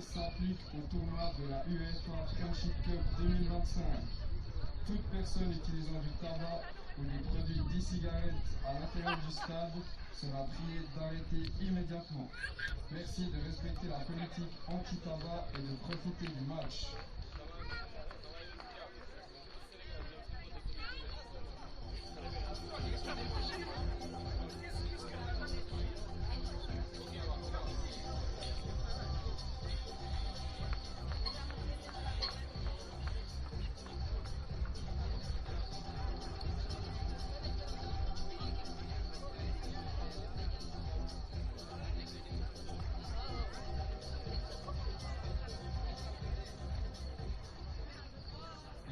Sénégalais s'implique au tournoi de la UEFA Friendship Cup 2025. Toute personne utilisant du tabac ou des produits d'e-cigarettes à l'intérieur du stade sera priée d'arrêter immédiatement. Merci de respecter la politique anti-tabac et de profiter du match.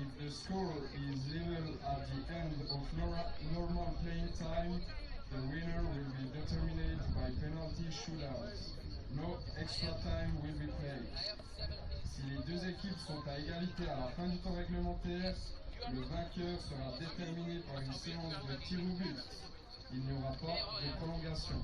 If the score is level at the end of normal playing time, the winner will be determined by penalty shootout. No extra time will be played. Si les deux équipes sont à égalité à la fin du temps réglementaire, le vainqueur sera déterminé par une séance de tir au but. Il n'y aura pas de prolongation.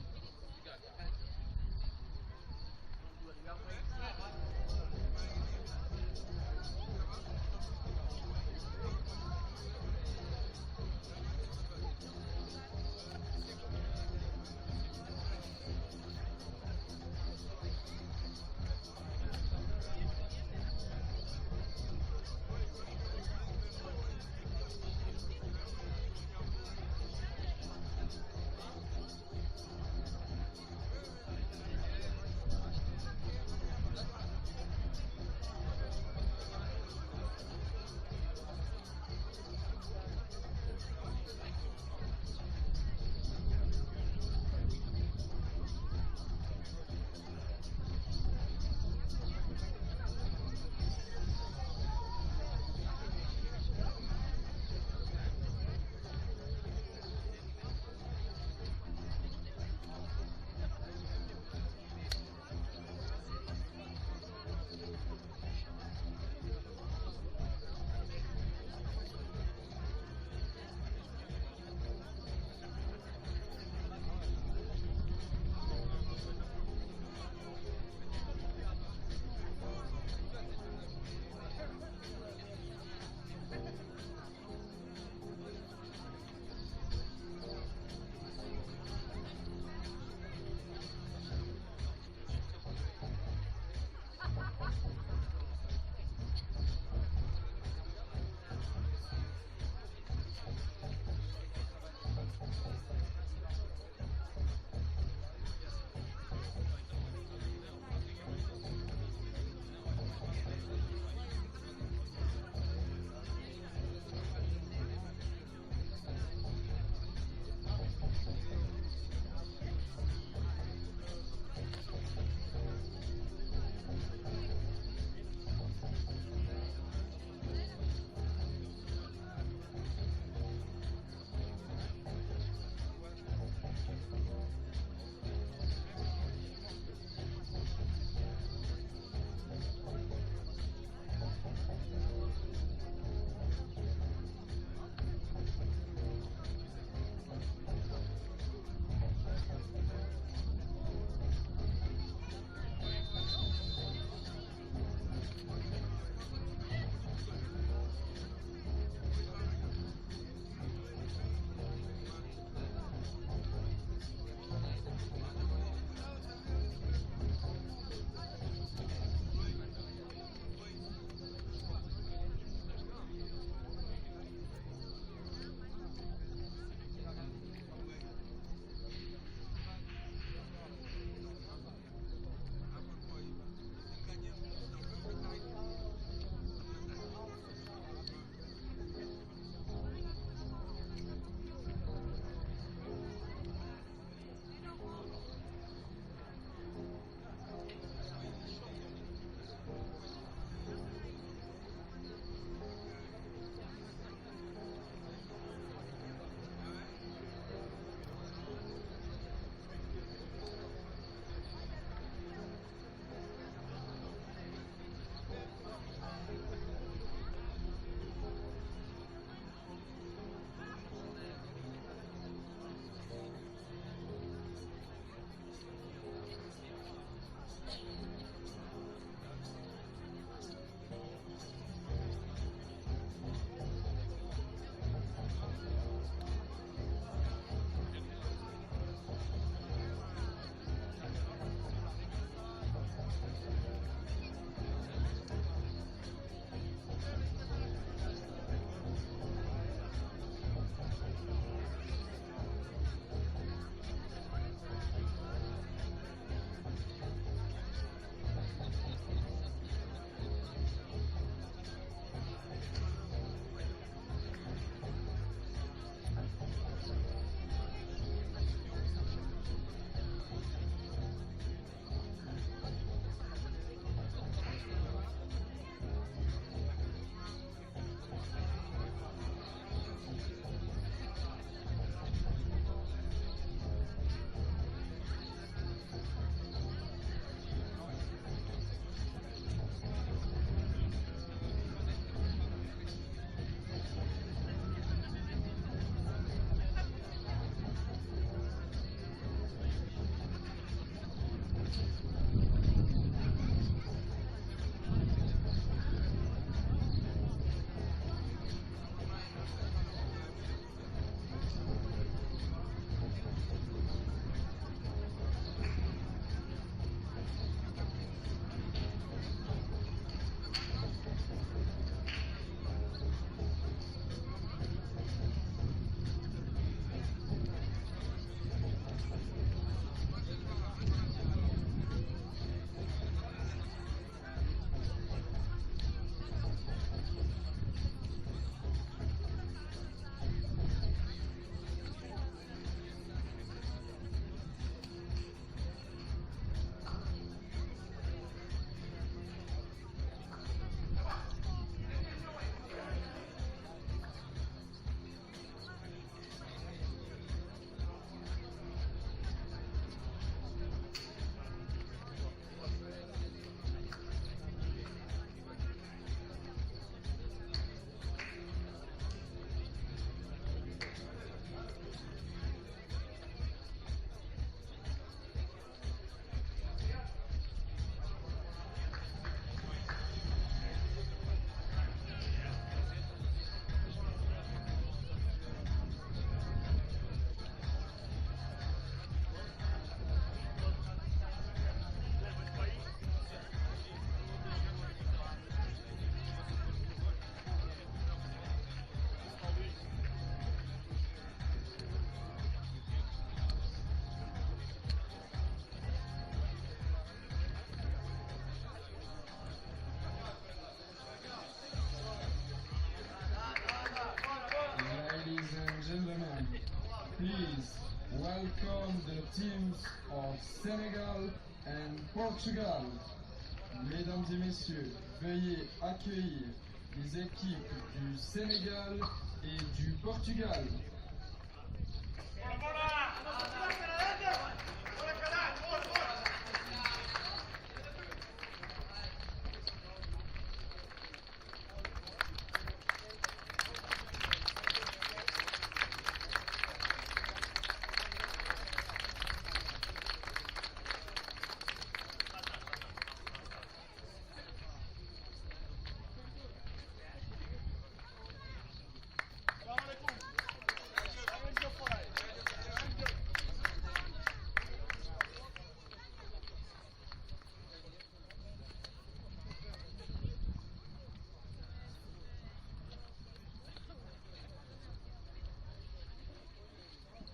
Portugal. Mesdames et messieurs, veuillez accueillir les équipes du Sénégal et du Portugal.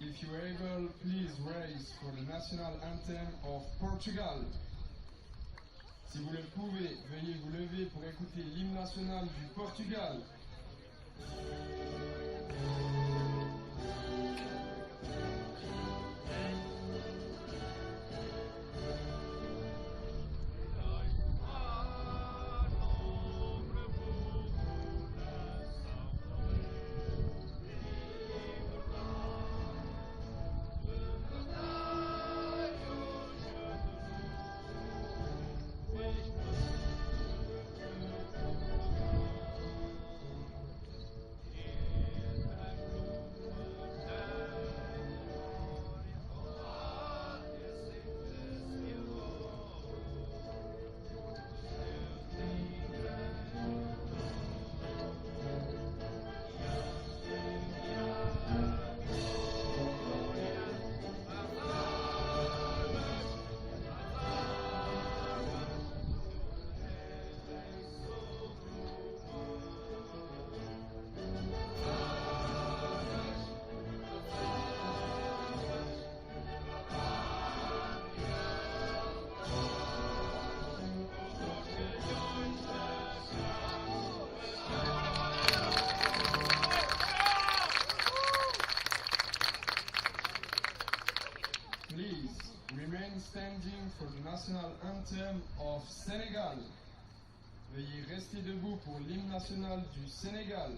If you are able, please raise for the national anthem of Portugal. Si vous le pouvez, veuillez vous lever pour écouter l'hymne national du Portugal. Please remain standing for the national anthem of Senegal. Veuillez rester debout pour l'hymne national du Sénégal.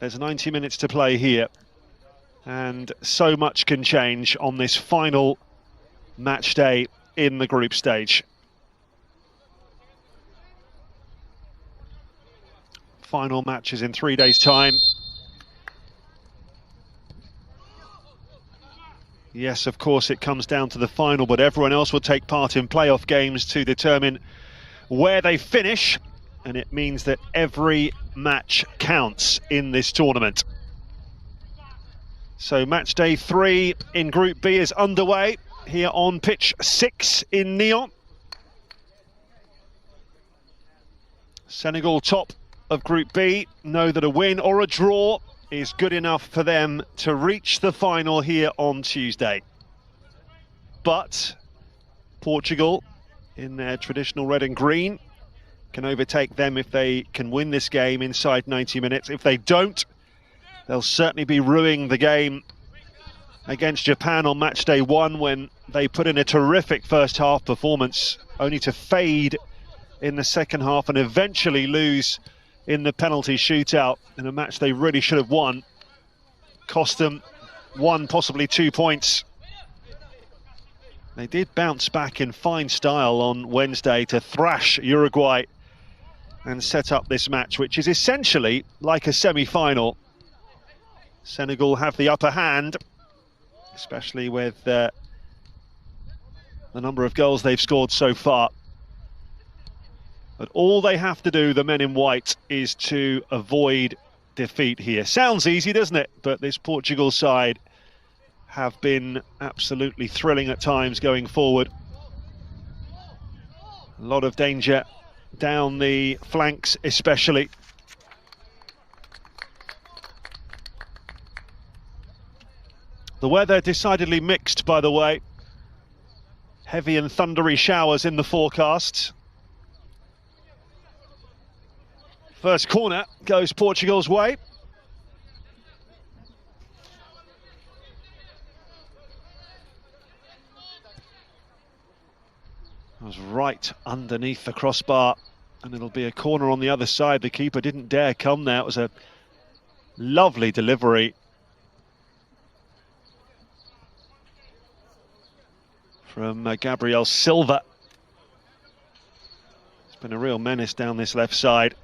There's 90 minutes to play here, and so much can change on this final match day in the group stage. Final matches in 3 days' time. Yes, of course, it comes down to the final, but everyone else will take part in playoff games to determine where they finish, and it means that every match counts in this tournament. So match day 3 in Group B is underway here on pitch 6 in Nyon. Senegal, top of Group B, know that a win or a draw is good enough for them to reach the final here on Tuesday. But Portugal, in their traditional red and green, can overtake them if they can win this game inside 90 minutes. If they don't, they'll certainly be ruining the game against Japan on match day 1, when they put in a terrific first half performance, only to fade in the second half and eventually lose in the penalty shootout in a match they really should have won. Cost them 1, possibly 2 points. They did bounce back in fine style on Wednesday to thrash Uruguay and set up this match, which is essentially like a semi-final. Senegal have the upper hand, especially with the number of goals they've scored so far. But all they have to do, the men in white, is to avoid defeat here. Sounds easy, doesn't it? But this Portugal side have been absolutely thrilling at times going forward. A lot of danger down the flanks especially. The weather decidedly mixed, by the way. Heavy and thundery showers in the forecast. First corner goes Portugal's way. It was right underneath the crossbar, and it'll be a corner on the other side. The keeper didn't dare come there. It was a lovely delivery from Gabriel Silva. It's been a real menace down this left side.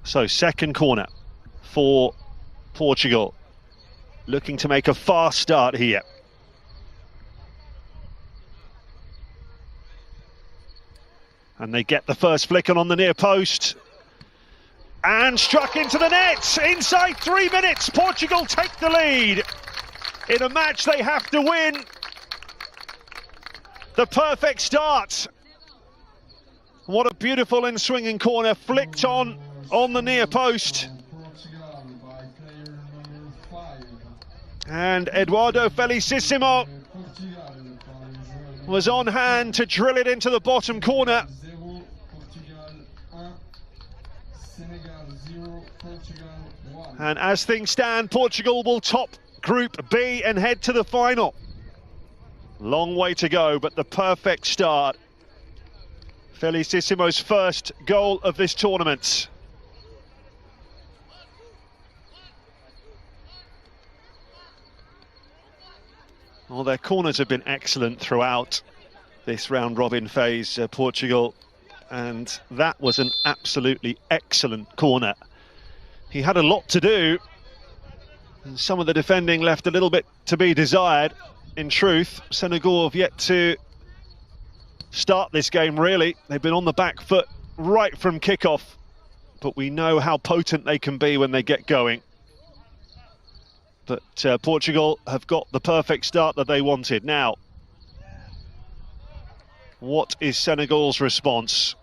So second corner for Portugal, looking to make a fast start here. And they get the first flick on the near post. And struck into the net. Inside 3 minutes, Portugal take the lead in a match they have to win. The perfect start. What a beautiful and swinging corner, flicked on the near post. And Eduardo Felicissimo was on hand to drill it into the bottom corner. And as things stand, Portugal will top Group B and head to the final. Long way to go, but the perfect start. Felicissimo's first goal of this tournament. Well, their corners have been excellent throughout this round-robin phase, Portugal, and that was an absolutely excellent corner. He had a lot to do, and some of the defending left a little bit to be desired. In truth, Senegal have yet to start this game, really. They've been on the back foot right from kickoff, but we know how potent they can be when they get going. But Portugal have got the perfect start that they wanted. Now, what is Senegal's response?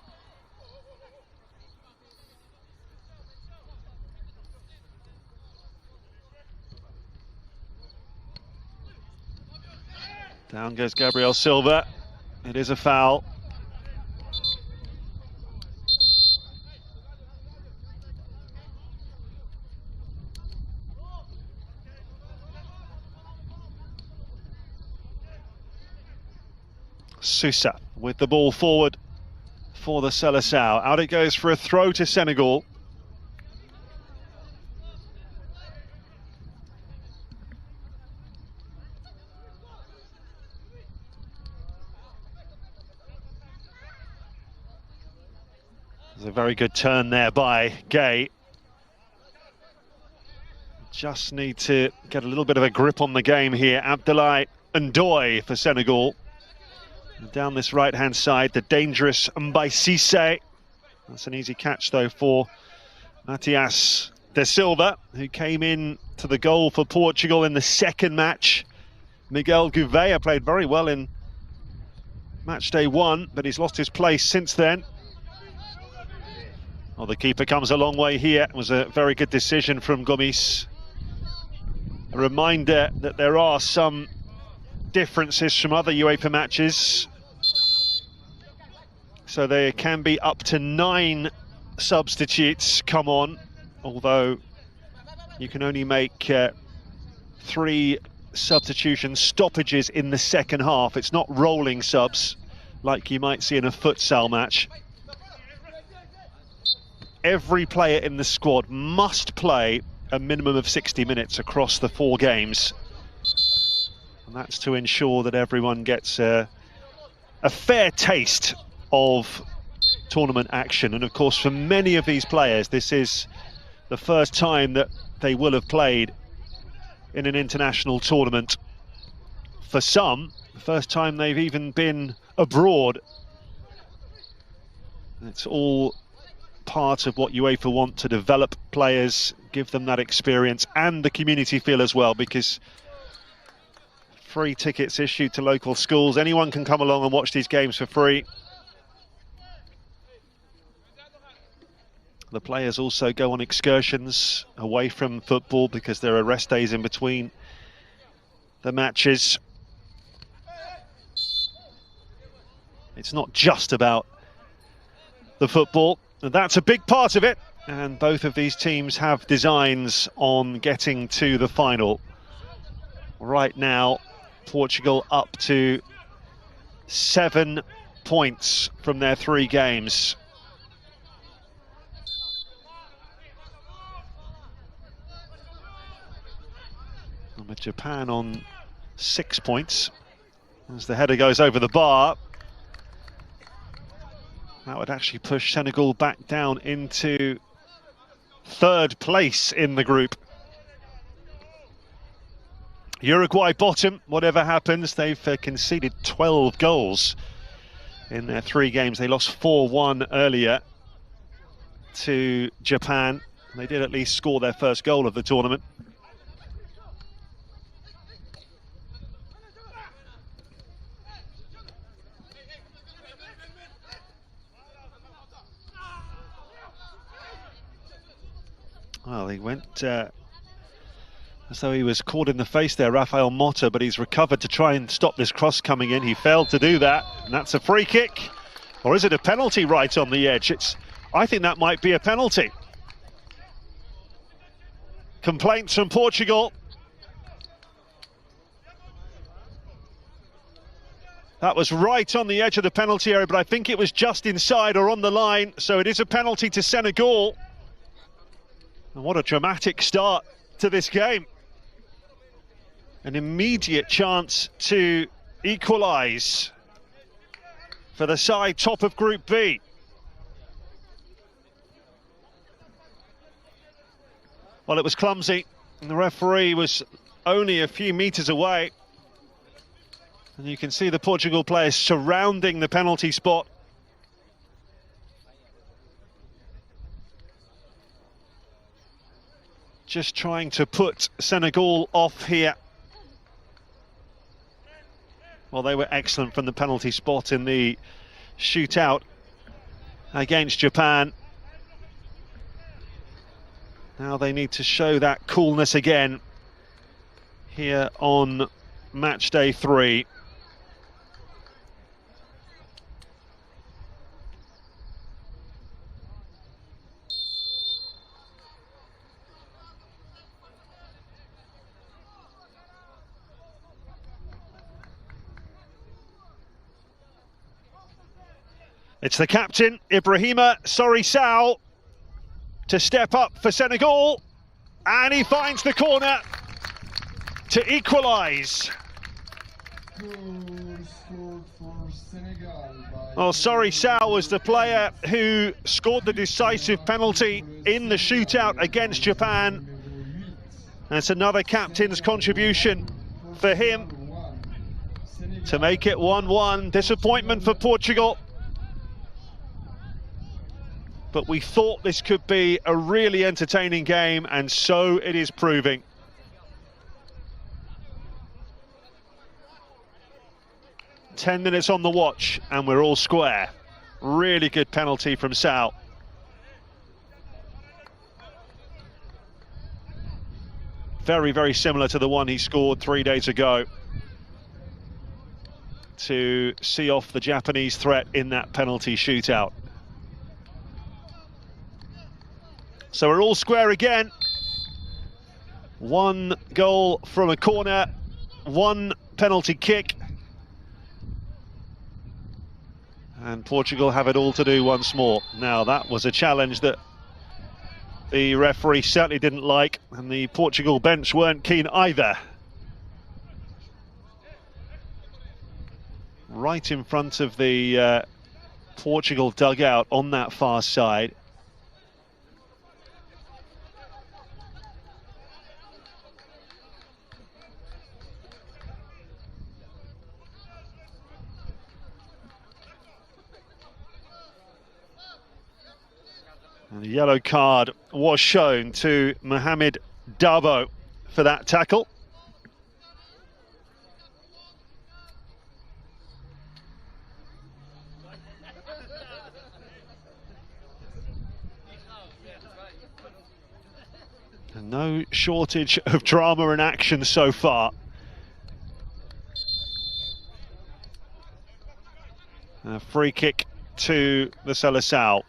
Down goes Gabriel Silva. It is a foul. Sousa with the ball forward for the Seleção. Out it goes for a throw to Senegal. There's a very good turn there by Gay. Just need to get a little bit of a grip on the game here. Abdoulaye Ndoye for Senegal. And down this right-hand side, the dangerous Mbaye Cissé. That's an easy catch, though, for Matias de Silva, who came in to the goal for Portugal in the second match. Miguel Gouveia played very well in match day 1, but he's lost his place since then. Well, the keeper comes a long way here. It was a very good decision from Gomis. A reminder that there are some differences from other UEFA matches. So there can be up to 9 substitutes come on, although you can only make 3 substitution stoppages in the second half. It's not rolling subs like you might see in a futsal match. Every player in the squad must play a minimum of 60 minutes across the 4 games. And that's to ensure that everyone gets a fair taste of tournament action. And of course, for many of these players, this is the first time that they will have played in an international tournament. For some, the first time they've even been abroad. It's all part of what UEFA want to develop players, give them that experience and the community feel as well, because free tickets issued to local schools, anyone can come along and watch these games for free. The players also go on excursions away from football because there are rest days in between the matches. It's not just about the football. That's a big part of it, and both of these teams have designs on getting to the final. Right now, Portugal up to 7 points from their 3 games. And with Japan on 6 points, as the header goes over the bar, that would actually push Senegal back down into 3rd place in the group. Uruguay bottom, whatever happens. They've conceded 12 goals in their 3 games. They lost 4-1 earlier to Japan. They did at least score their first goal of the tournament. Well, he went as though he was caught in the face there, Rafael Motta, but he's recovered to try and stop this cross coming in. He failed to do that, and that's a free kick. Or is it a penalty right on the edge? I think that might be a penalty. Complaints from Portugal. That was right on the edge of the penalty area, but I think it was just inside or on the line, so it is a penalty to Senegal. And what a dramatic start to this game. An immediate chance to equalise for the side top of Group B. Well, it was clumsy, and the referee was only a few metres away. And you can see the Portugal players surrounding the penalty spot. Just trying to put Senegal off here. Well, they were excellent from the penalty spot in the shootout against Japan. Now they need to show that coolness again here on match day 3. It's the captain, Ibrahima Sory-Sow, to step up for Senegal, and he finds the corner to equalise. Well, Sory-Sow was the player who scored the decisive penalty in the shootout against Japan. That's another captain's contribution for him to make it 1-1. Disappointment for Portugal. But we thought this could be a really entertaining game, and so it is proving. Ten minutes on the watch, and we're all square. Really good penalty from Sow. Very, very similar to the one he scored 3 days ago to see off the Japanese threat in that penalty shootout. So we're all square again. One goal from a corner, one penalty kick. And Portugal have it all to do once more. Now, that was a challenge that the referee certainly didn't like, and the Portugal bench weren't keen either. Right in front of the Portugal dugout on that far side. And a yellow card was shown to Mohamed Dabo for that tackle. And no shortage of drama and action so far. A free kick to the Seleção.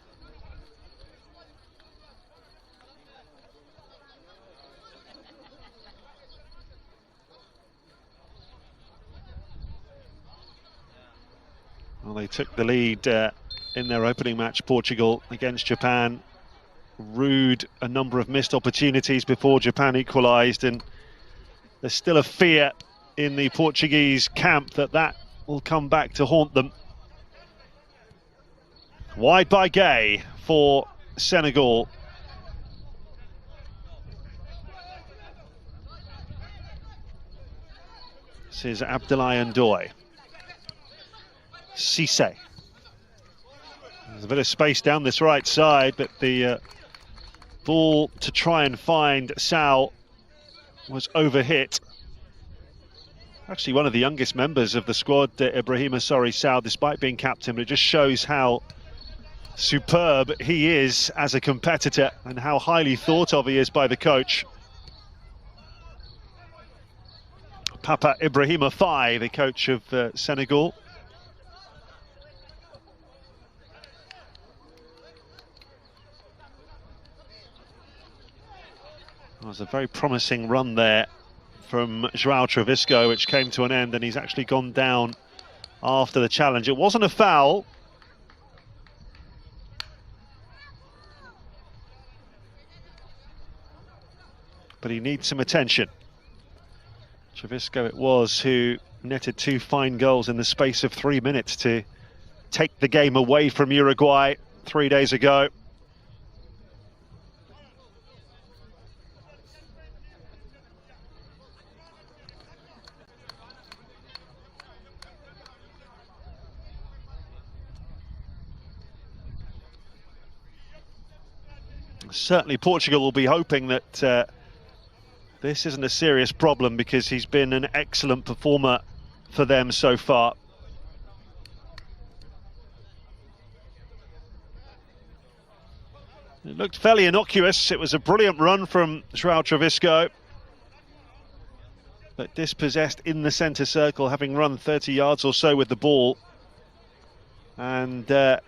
Well, they took the lead in their opening match, Portugal, against Japan. Rude a number of missed opportunities before Japan equalised, and there's still a fear in the Portuguese camp that will come back to haunt them. Wide by Gay for Senegal. This is Abdoulaye Ndoye. Cisse. There's a bit of space down this right side, but the ball to try and find Sow was overhit. Actually, one of the youngest members of the squad, Ibrahima Sory-Sow, despite being captain, but it just shows how superb he is as a competitor and how highly thought of he is by the coach. Papa Ibrahima Faye, the coach of Senegal. It was a very promising run there from João Trevisco, which came to an end, and he's actually gone down after the challenge. It wasn't a foul. But he needs some attention. Trevisco it was who netted 2 fine goals in the space of 3 minutes to take the game away from Uruguay 3 days ago. Certainly Portugal will be hoping that this isn't a serious problem, because he's been an excellent performer for them so far. It looked fairly innocuous. It was a brilliant run from João Trevisco, but dispossessed in the centre circle, having run 30 yards or so with the ball. And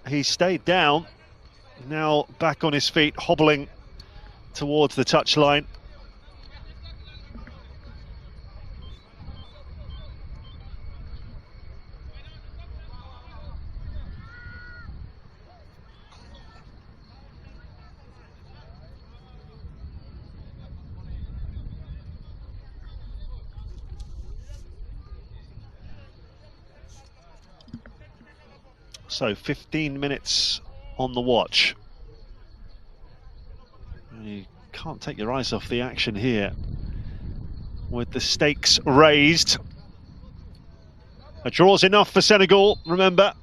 he stayed down. Now back on his feet, hobbling towards the touchline. So 15 minutes on the watch. And you can't take your eyes off the action here. With the stakes raised. A draw's enough for Senegal, remember.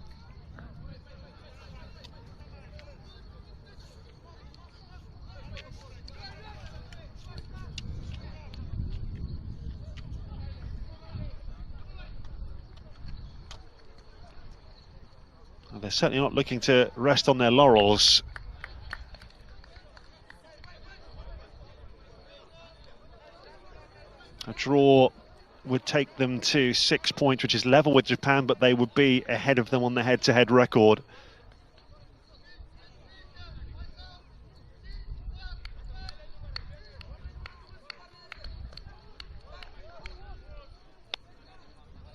Well, they're certainly not looking to rest on their laurels. A draw would take them to 6 points, which is level with Japan, but they would be ahead of them on the head-to-head record.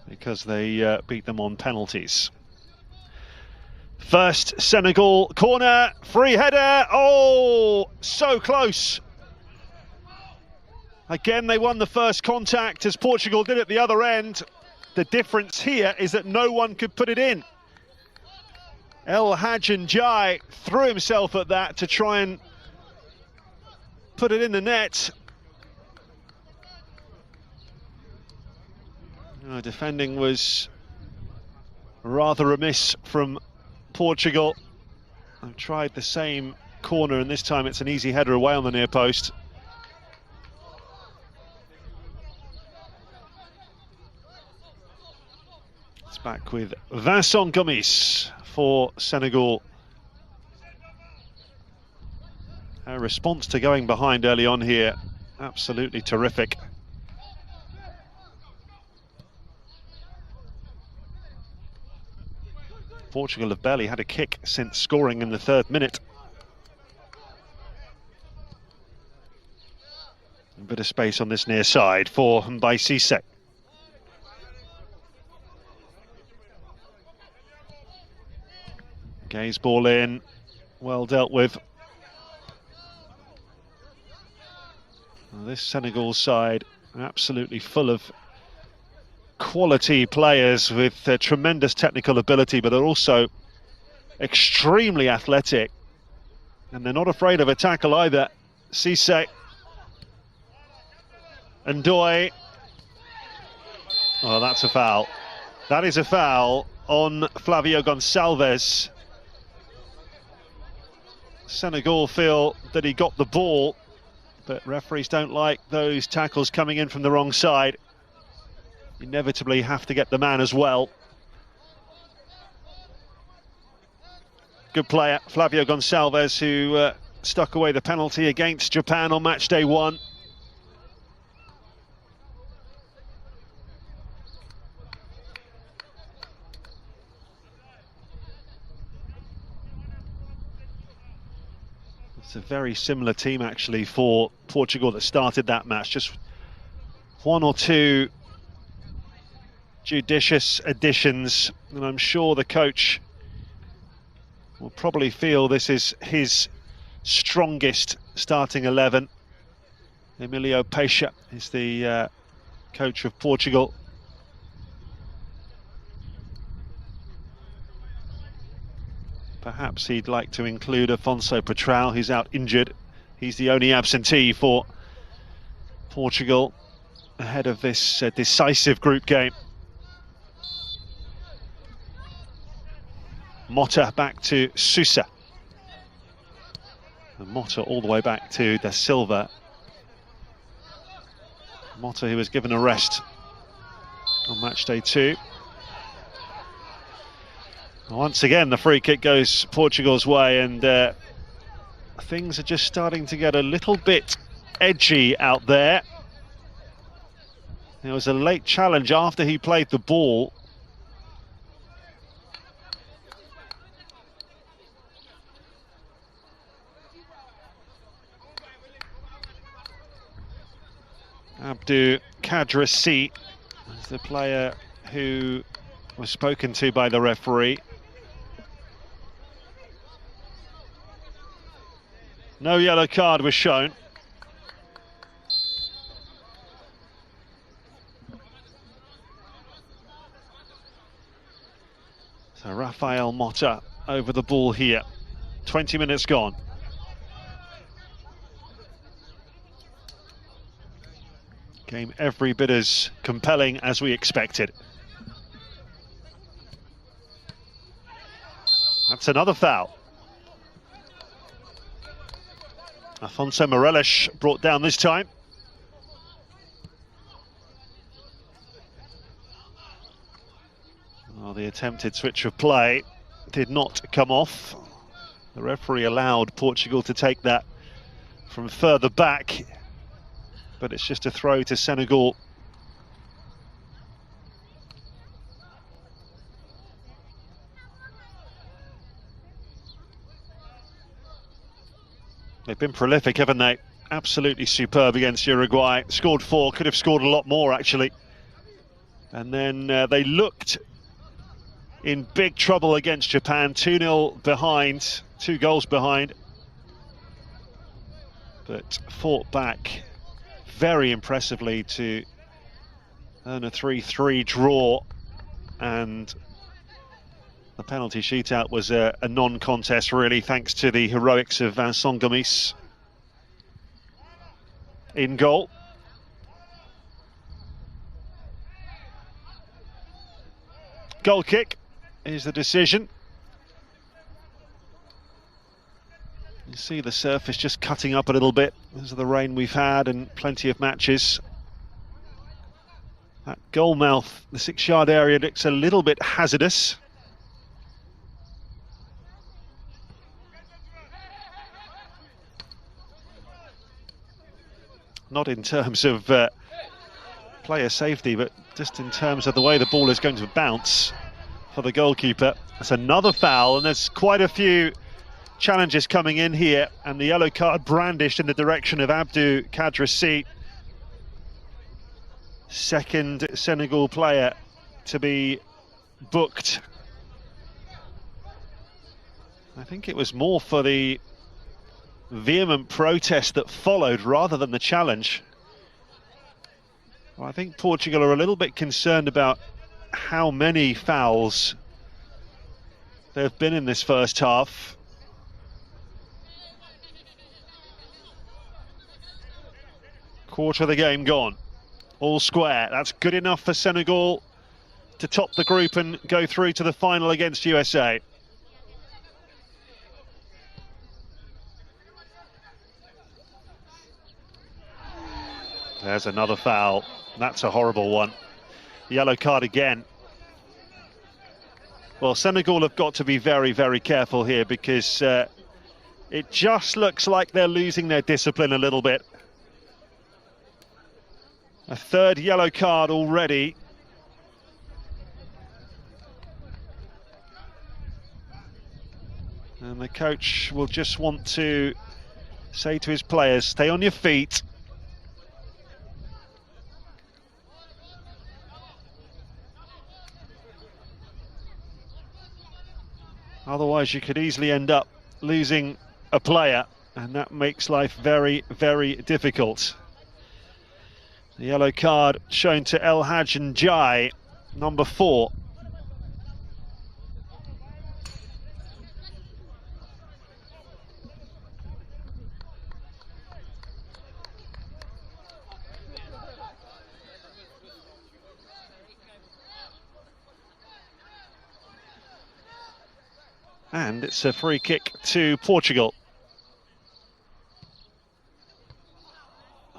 Because they beat them on penalties. First Senegal corner, free header, oh, so close. Again, they won the first contact as Portugal did at the other end. The difference here is that no one could put it in. El Hadji Ndiaye threw himself at that to try and put it in the net. Defending was rather remiss from Portugal. I've tried the same corner, and this time it's an easy header away on the near post. It's back with Vincent Gomis for Senegal. A response to going behind early on here, absolutely terrific. Portugal have barely had a kick since scoring in the 3rd minute. A bit of space on this near side for Mbaye Cissé. Gaze ball in, well dealt with. Well, this Senegal side absolutely full of quality players with tremendous technical ability, but are also extremely athletic, and they're not afraid of a tackle either. Cissé and Ndoye. Oh, that's a foul. That is a foul on Flavio Gonçalves. Senegal feel that he got the ball, but referees don't like those tackles coming in from the wrong side. Inevitably have to get the man as well. Good player, Flavio Gonçalves, who stuck away the penalty against Japan on match day 1. It's a very similar team actually for Portugal that started that match. Just 1 or 2 judicious additions, and I'm sure the coach will probably feel this is his strongest starting 11. Emilio Peixa is the coach of Portugal. Perhaps he'd like to include Afonso Petrao, who's out injured. He's the only absentee for Portugal ahead of this decisive group game. Mota back to Sousa. And Mota all the way back to Da Silva. Mota, who was given a rest on match day 2. Once again, the free kick goes Portugal's way, and things are just starting to get a little bit edgy out there. There was a late challenge after he played the ball. Abdou Kadrasi is the player who was spoken to by the referee. No yellow card was shown. So Rafael Motta over the ball here. 20 minutes gone. Game every bit as compelling as we expected. That's another foul. Afonso Morelos brought down this time. Well, the attempted switch of play did not come off. The referee allowed Portugal to take that from further back, but it's just a throw to Senegal. They've been prolific, haven't they? Absolutely superb against Uruguay. Scored 4, could have scored a lot more actually. And then they looked in big trouble against Japan, 2-0 behind, 2 goals behind. But fought back very impressively to earn a 3-3 draw, and the penalty shootout was a non-contest really, thanks to the heroics of Vincent Gomis in goal. Goal kick is the decision. You see the surface just cutting up a little bit because of the rain we've had and plenty of matches. That goal mouth, the 6-yard area, looks a little bit hazardous. Not in terms of player safety, but just in terms of the way the ball is going to bounce for the goalkeeper. That's another foul, and there's quite a few challenges coming in here, and the yellow card brandished in the direction of Abdou Kadrasi. Second Senegal player to be booked. I think it was more for the vehement protest that followed rather than the challenge. Well, I think Portugal are a little bit concerned about how many fouls there have been in this first half. Quarter of the game gone. All square. That's good enough for Senegal to top the group and go through to the final against USA. There's another foul. That's a horrible one. Yellow card again. Well, Senegal have got to be very, very careful here, because it just looks like they're losing their discipline a little bit. A third yellow card already. And the coach will just want to say to his players, stay on your feet. Otherwise, you could easily end up losing a player, and that makes life very, very difficult. The yellow card shown to El Hadj Ndiaye, number 4. And it's a free kick to Portugal.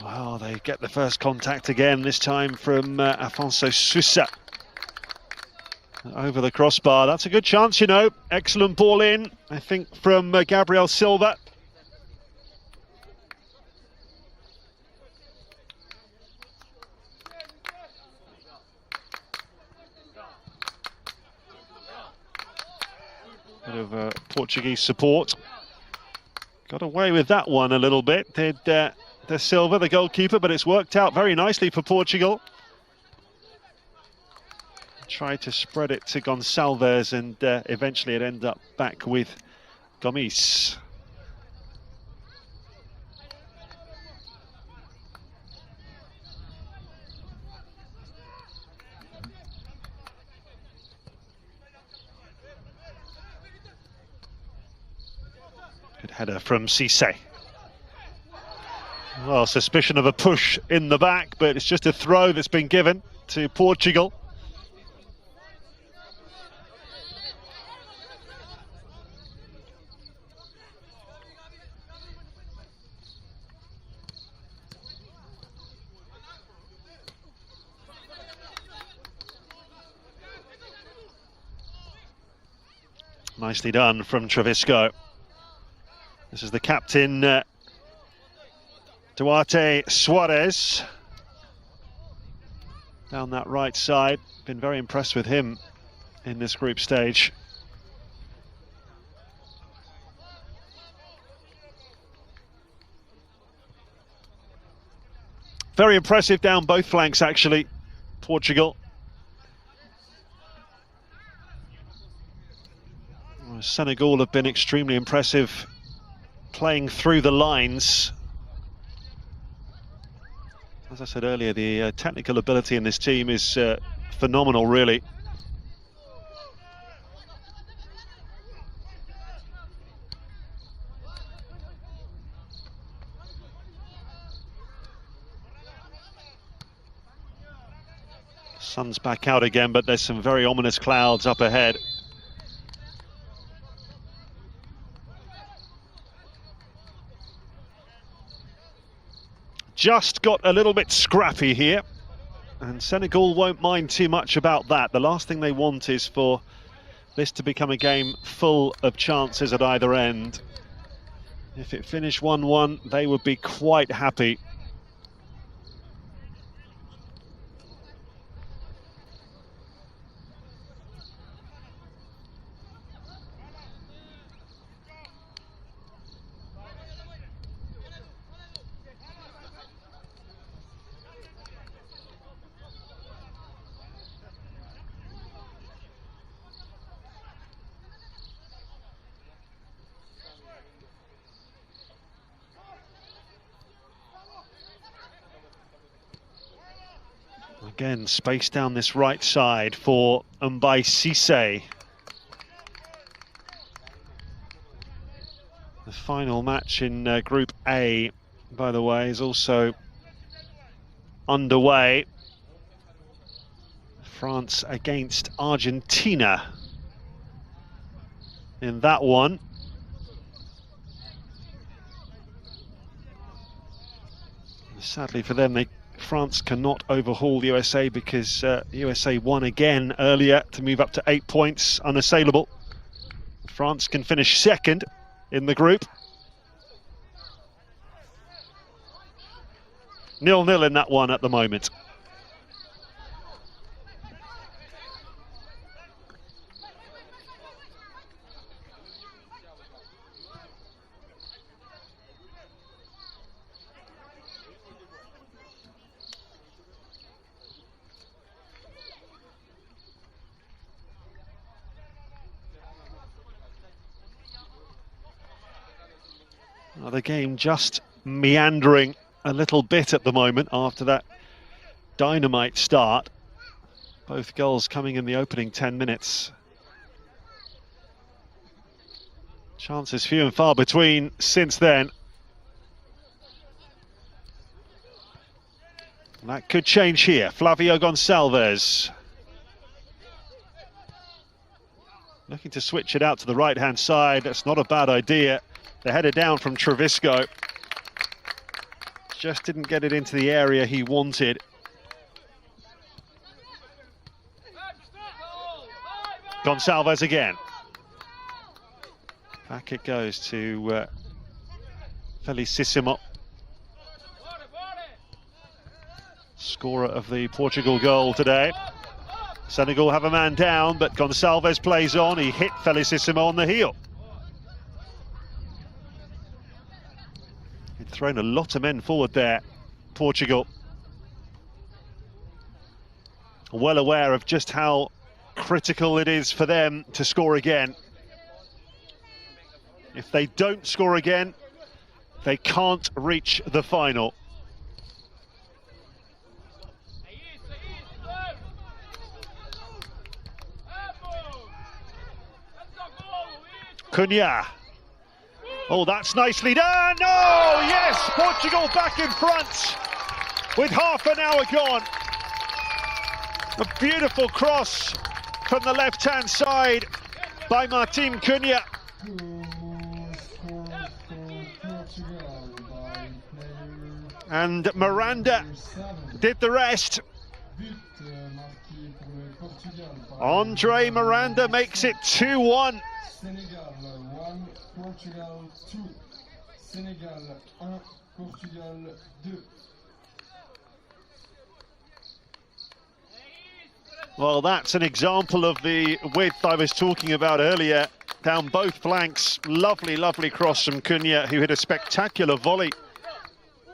Well, they get the first contact again, this time from Afonso Sousa. Over the crossbar. That's a good chance, you know. Excellent ball in, I think, from Gabriel Silva. Bit of Portuguese support. Got away with that one a little bit, did De Silva, the goalkeeper, but it's worked out very nicely for Portugal. Tried to spread it to Gonçalves, and eventually it ended up back with Gomis. Header from Cisse. Well, suspicion of a push in the back, but it's just a throw that's been given to Portugal. Nicely done from Trevisco. This is the captain, Duarte Suarez. Down that right side. Been very impressed with him in this group stage. Very impressive down both flanks, actually, Portugal. Senegal have been extremely impressive playing through the lines. As I said earlier, the technical ability in this team is phenomenal, really. Sun's back out again, but there's some very ominous clouds up ahead. Just got a little bit scrappy here, and Senegal won't mind too much about that. The last thing they want is for this to become a game full of chances at either end. If it finished 1-1, they would be quite happy. Again, space down this right side for Mbaye Cisse. The final match in Group A, by the way, is also underway. France against Argentina in that one. Sadly for them, France cannot overhaul the USA because USA won again earlier to move up to 8 points, unassailable. France can finish second in the group. 0-0 in that one at the moment. The game just meandering a little bit at the moment after that dynamite start. Both goals coming in the opening 10 minutes. Chances few and far between since then. And that could change here. Flavio Gonçalves. Looking to switch it out to the right-hand side. That's not a bad idea. The header down from Trevisco. Just didn't get it into the area he wanted. Gonçalves again. Back it goes to Felicissimo. Scorer of the Portugal goal today. Senegal have a man down, but Gonçalves plays on. He hit Felicissimo on the heel. He'd thrown a lot of men forward there, Portugal. Well aware of just how critical it is for them to score again. If they don't score again, they can't reach the final. Cunha. Oh, that's nicely done. Oh, yes, Portugal back in front with half an hour gone. A beautiful cross from the left-hand side by Martin Cunha. And Miranda did the rest. Andre Miranda makes it 2-1. Senegal 1, Portugal 2. Senegal 1, Portugal 2. Well, that's an example of the width I was talking about earlier. Down both flanks, lovely, lovely cross from Cunha, who hit a spectacular volley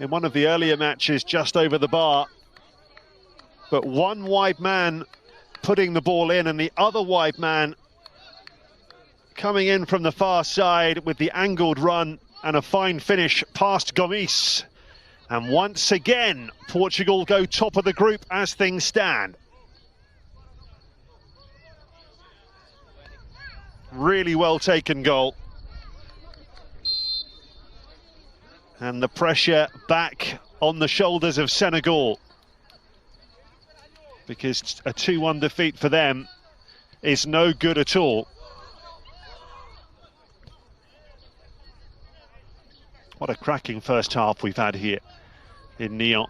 in one of the earlier matches just over the bar. But one wide man putting the ball in, and the other wide man coming in from the far side with the angled run and a fine finish past Gomis. And once again, Portugal go top of the group as things stand. Really well taken goal. And the pressure back on the shoulders of Senegal, because a 2-1 defeat for them is no good at all. What a cracking first half we've had here in Nyon.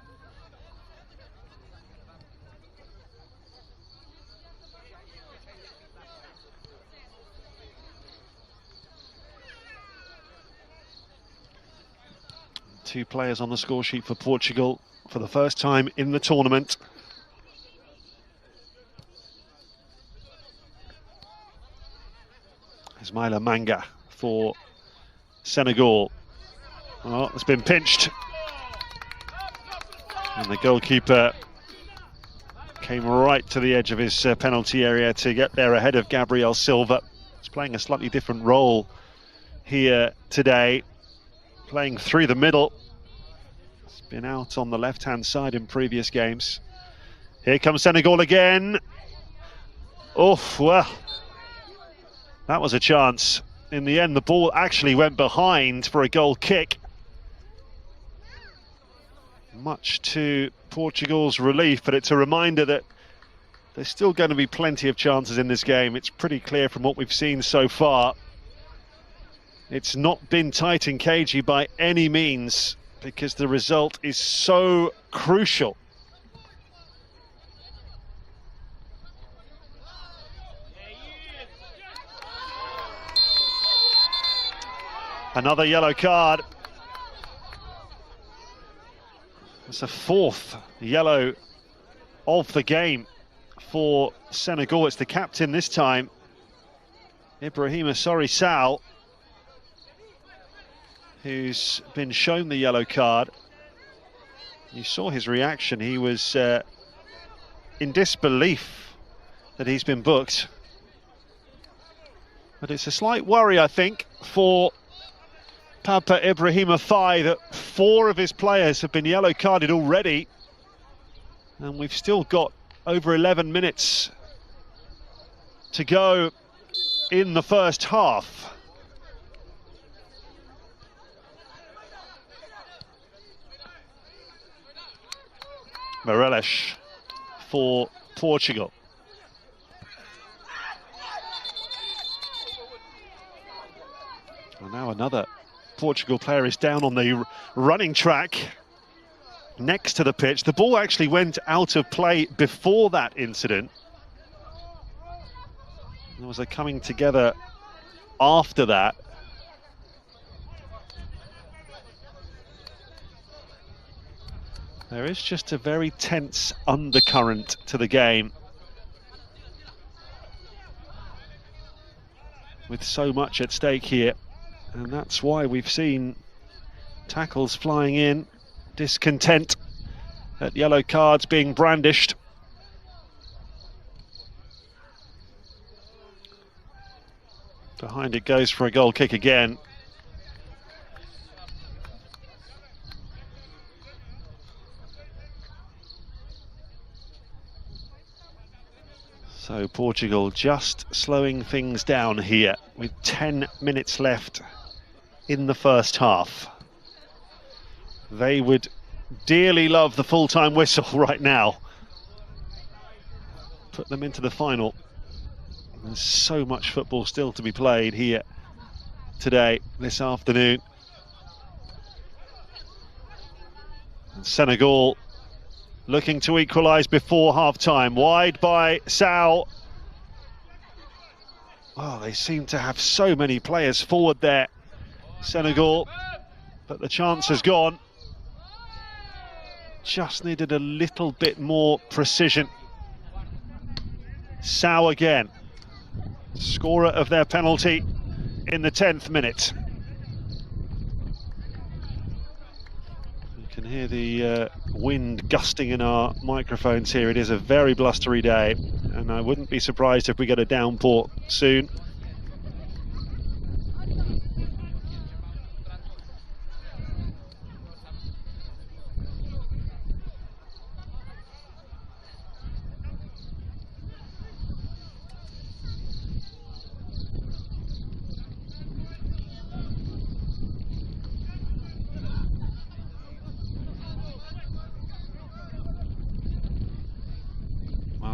Two players on the score sheet for Portugal for the first time in the tournament. Ismaila Manga for Senegal. Oh, it's been pinched. And the goalkeeper came right to the edge of his penalty area to get there ahead of Gabriel Silva. He's playing a slightly different role here today, playing through the middle. He's been out on the left-hand side in previous games. Here comes Senegal again. Oh, well, that was a chance. In the end, the ball actually went behind for a goal kick, much to Portugal's relief, but it's a reminder that there's still going to be plenty of chances in this game. It's pretty clear from what we've seen so far. It's not been tight and cagey by any means, because the result is so crucial. Another yellow card. It's a fourth yellow of the game for Senegal. It's the captain this time, Ibrahima Sal, who's been shown the yellow card. You saw his reaction. He was in disbelief that he's been booked. But it's a slight worry, I think, for Papa Ibrahima Faye that 4 of his players have been yellow carded already, and we've still got over 11 minutes to go in the first half. Morelos for Portugal. And now another Portugal player is down on the running track next to the pitch. The ball actually went out of play before that incident. There was a coming together after that. There is just a very tense undercurrent to the game, with so much at stake here. And that's why we've seen tackles flying in, discontent at yellow cards being brandished. Behind it goes for a goal kick again. So Portugal just slowing things down here with 10 minutes left in the first half. They would dearly love the full-time whistle right now. Put them into the final. There's so much football still to be played here today, this afternoon. And Senegal looking to equalise before half-time. Wide by Sao. Oh, they seem to have so many players forward there, Senegal, but the chance has gone. Just needed a little bit more precision. Sao again, scorer of their penalty in the 10th minute. You can hear the wind gusting in our microphones here. It is a very blustery day, and I wouldn't be surprised if we get a downpour soon.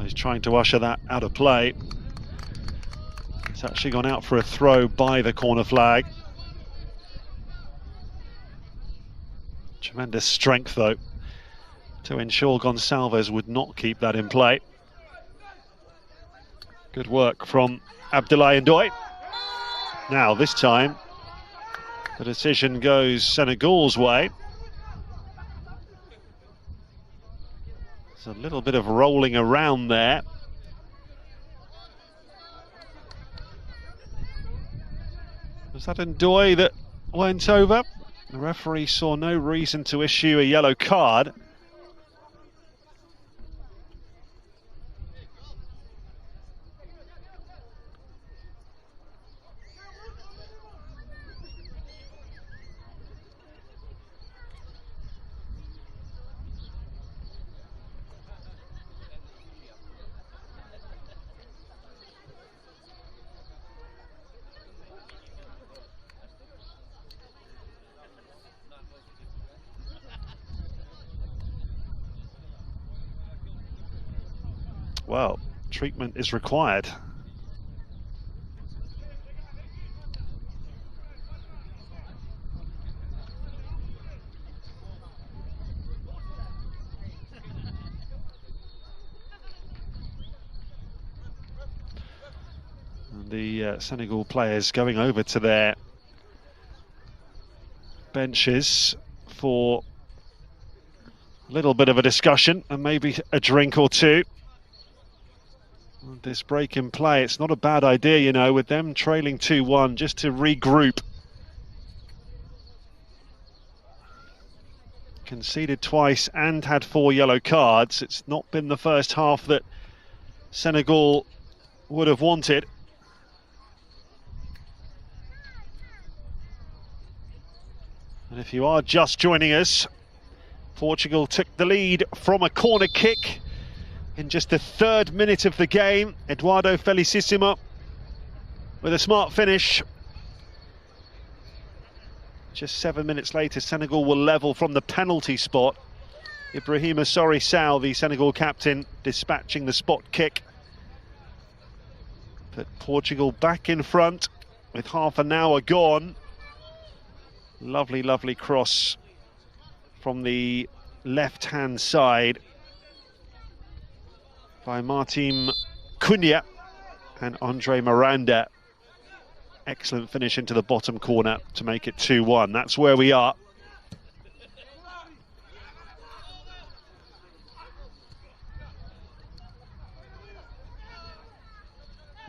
He's trying to usher that out of play. It's actually gone out for a throw by the corner flag. Tremendous strength, though, to ensure Gonçalves would not keep that in play. Good work from Abdoulaye Ndoye. Now, this time, the decision goes Senegal's way. A little bit of rolling around there. Was that Ndoye that went over? The referee saw no reason to issue a yellow card. Well, treatment is required. And the Senegal players going over to their benches for a little bit of a discussion and maybe a drink or two. This break in play, it's not a bad idea, you know, with them trailing 2-1, just to regroup. Conceded twice and had 4 yellow cards. It's not been the first half that Senegal would have wanted. And if you are just joining us, Portugal took the lead from a corner kick in just the 3rd minute of the game. Eduardo Felicissimo with a smart finish. Just 7 minutes later, Senegal will level from the penalty spot. Ibrahima Sorry Sao, the Senegal captain, dispatching the spot kick. But Portugal back in front with half an hour gone. Lovely, lovely cross from the left-hand side by Martim Cunha and Andre Miranda. Excellent finish into the bottom corner to make it 2-1. That's where we are.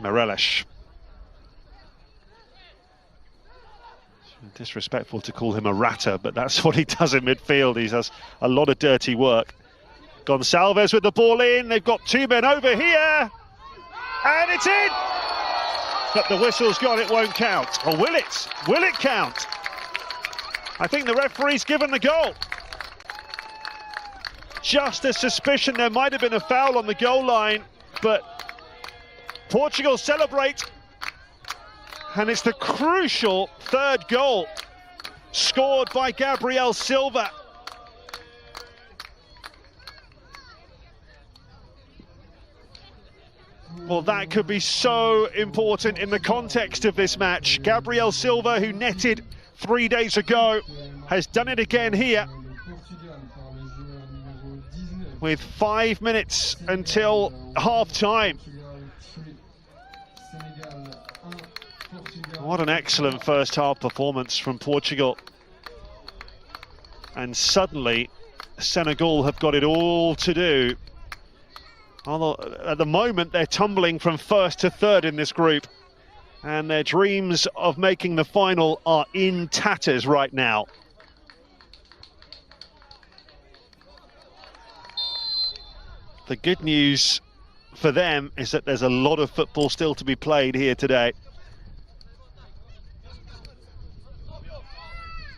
Morelos. Disrespectful to call him a ratter, but that's what he does in midfield. He does a lot of dirty work. Gonçalves with the ball in. They've got 2 men over here. And it's in! But the whistle's gone, it won't count. Or will it? Will it count? I think the referee's given the goal. Just a suspicion there might have been a foul on the goal line, but Portugal celebrate. And it's the crucial 3rd goal scored by Gabriel Silva. Well, that could be so important in the context of this match. Gabriel Silva, who netted 3 days ago, has done it again here. With 5 minutes until half-time. What an excellent first-half performance from Portugal. And suddenly, Senegal have got it all to do. Although at the moment, they're tumbling from first to third in this group. And their dreams of making the final are in tatters right now. The good news for them is that there's a lot of football still to be played here today.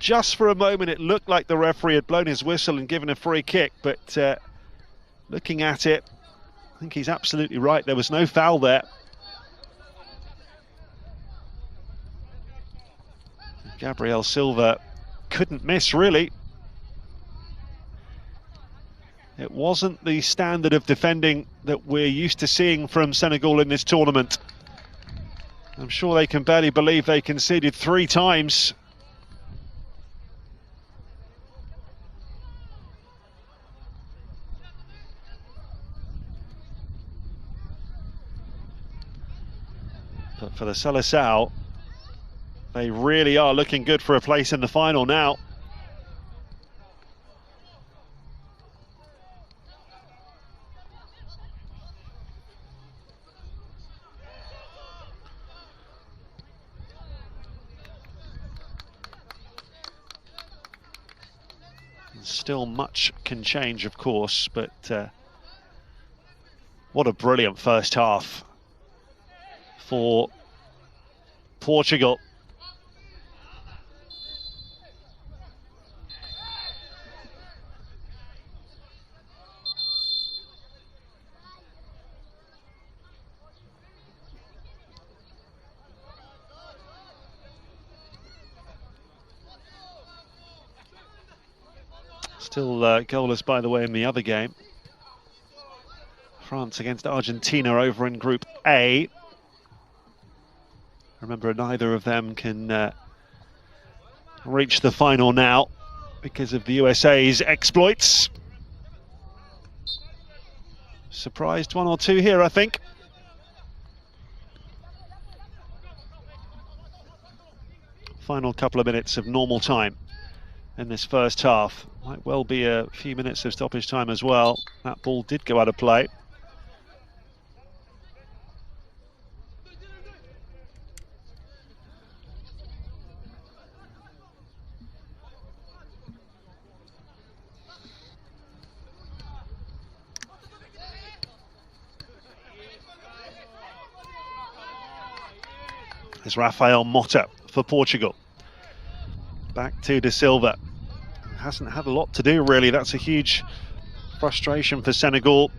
Just for a moment, it looked like the referee had blown his whistle and given a free kick, but looking at it, I think he's absolutely right. There was no foul there. Gabriel Silva couldn't miss, really. It wasn't the standard of defending that we're used to seeing from Senegal in this tournament. I'm sure they can barely believe they conceded 3 times. But for the Seleção, they really are looking good for a place in the final now. Still much can change, of course, but what a brilliant first half for Portugal. Still goalless, by the way, in the other game. France against Argentina over in Group A. Remember, neither of them can reach the final now because of the USA's exploits. Surprised 1 or 2 here, I think. Final couple of minutes of normal time in this first half. Might well be a few minutes of stoppage time as well. That ball did go out of play. It's Rafael Motta for Portugal. Back to De Silva. Hasn't had a lot to do, really. That's a huge frustration for Senegal.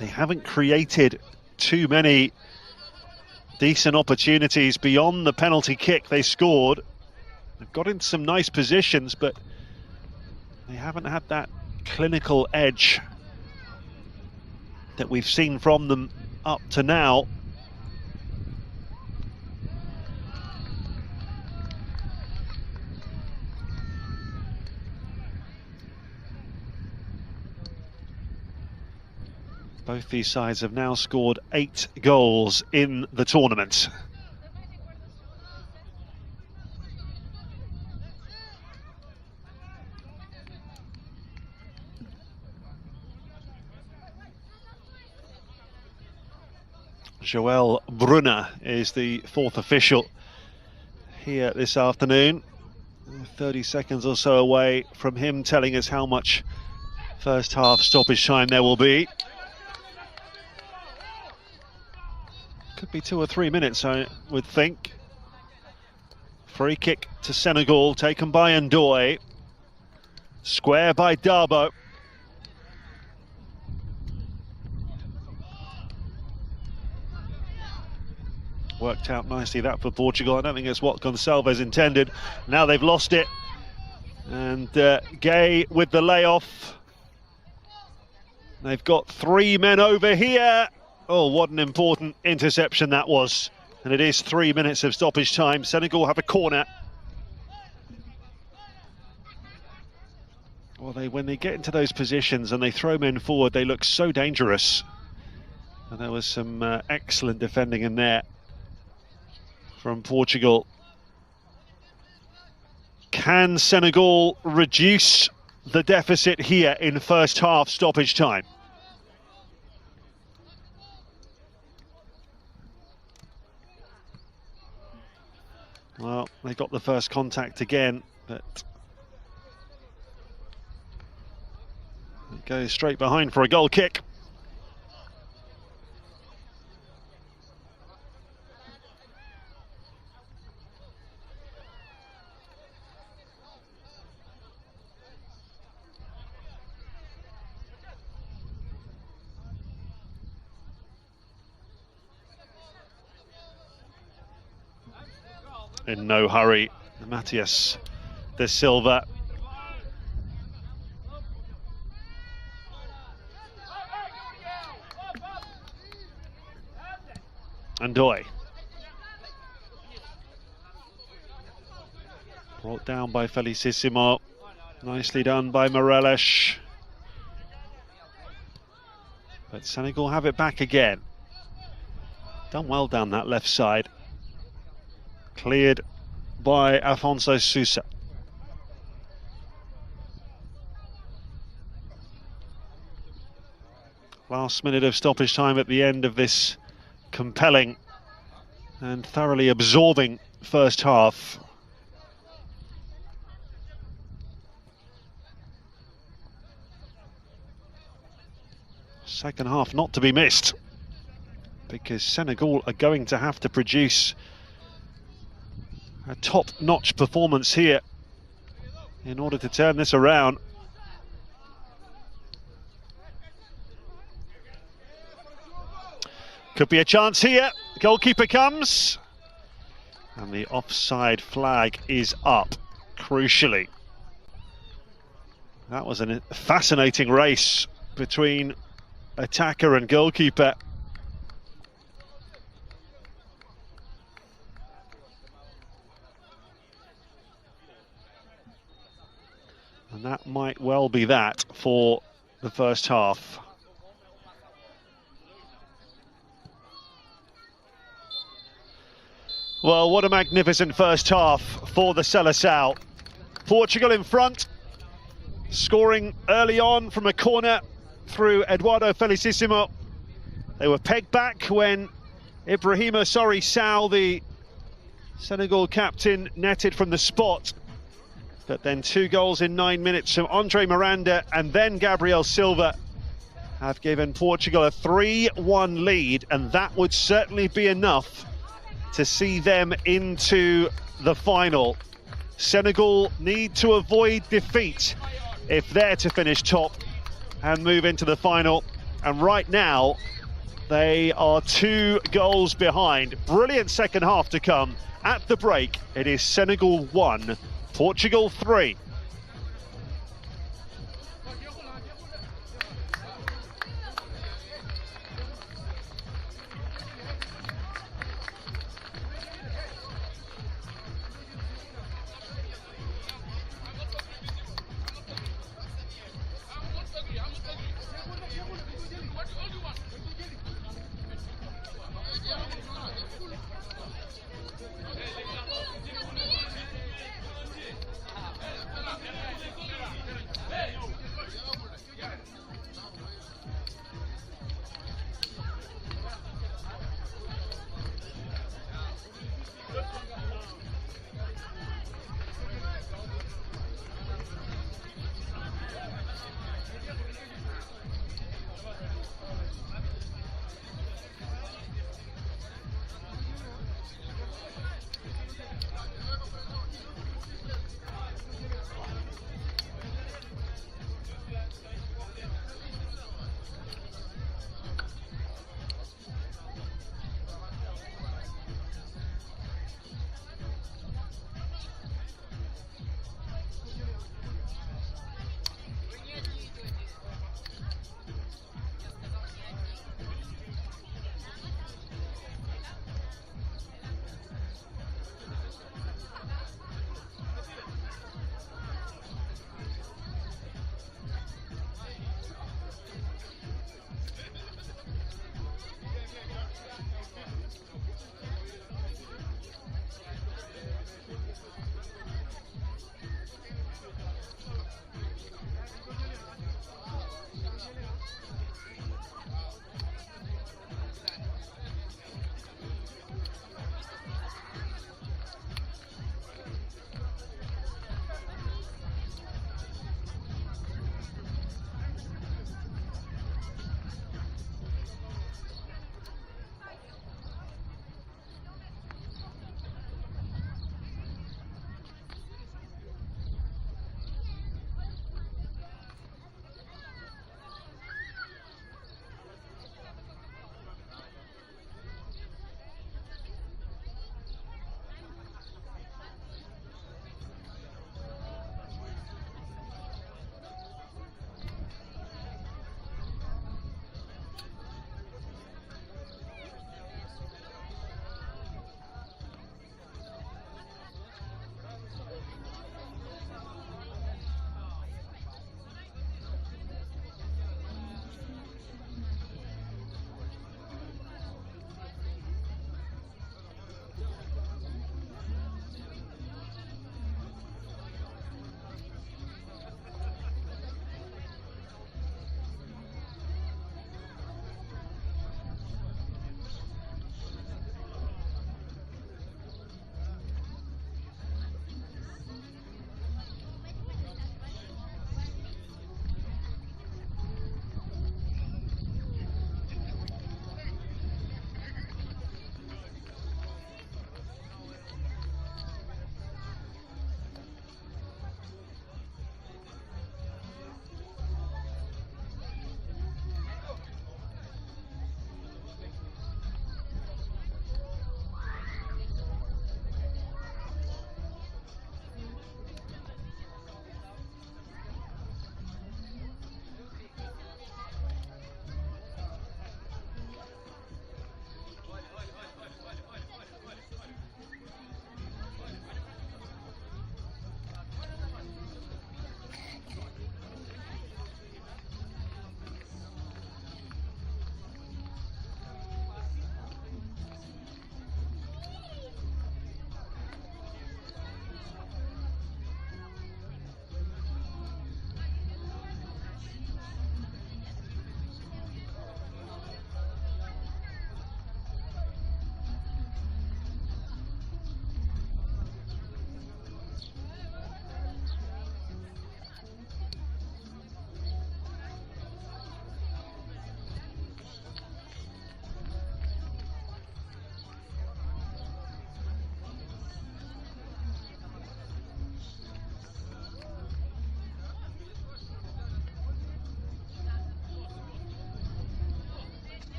They haven't created too many decent opportunities beyond the penalty kick they scored. They've got into some nice positions, but they haven't had that clinical edge that we've seen from them up to now. Both these sides have now scored 8 goals in the tournament. Joel Brunner is the 4th official here this afternoon. 30 seconds or so away from him telling us how much first half stoppage time there will be. Could be 2 or 3 minutes, I would think. Free kick to Senegal, taken by Ndoye. Square by Darboe. Worked out nicely that for Portugal. I don't think it's what Gonçalves intended. Now they've lost it. And Gay with the layoff. They've got 3 men over here. Oh, what an important interception that was. And it is 3 minutes of stoppage time. Senegal have a corner. Well, when they get into those positions and they throw men forward, they look so dangerous. And there was some excellent defending in there from Portugal. Can Senegal reduce the deficit here in first half stoppage time? Well, they got the first contact again, but it goes straight behind for a goal kick. In no hurry, Matías de Silva. Ndoye. Brought down by Felicissimo. Nicely done by Morelos. But Senegal have it back again. Done well down that left side. Cleared by Afonso Sousa. Last minute of stoppage time at the end of this compelling and thoroughly absorbing first half. Second half not to be missed, because Senegal are going to have to produce a top-notch performance here in order to turn this around. Could be a chance here. Goalkeeper comes. And the offside flag is up, crucially. That was a fascinating race between attacker and goalkeeper. And that might well be that for the first half. Well, what a magnificent first half for the Seleção. Portugal in front, scoring early on from a corner through Eduardo Felicissimo. They were pegged back when Ibrahima Sory-Sal, the Senegal captain, netted from the spot. But then 2 goals in 9 minutes from Andre Miranda and then Gabriel Silva have given Portugal a 3-1 lead, and that would certainly be enough to see them into the final. Senegal need to avoid defeat if they're to finish top and move into the final. And right now, they are 2 goals behind. Brilliant second half to come. At the break, it is Senegal 1, Portugal 3.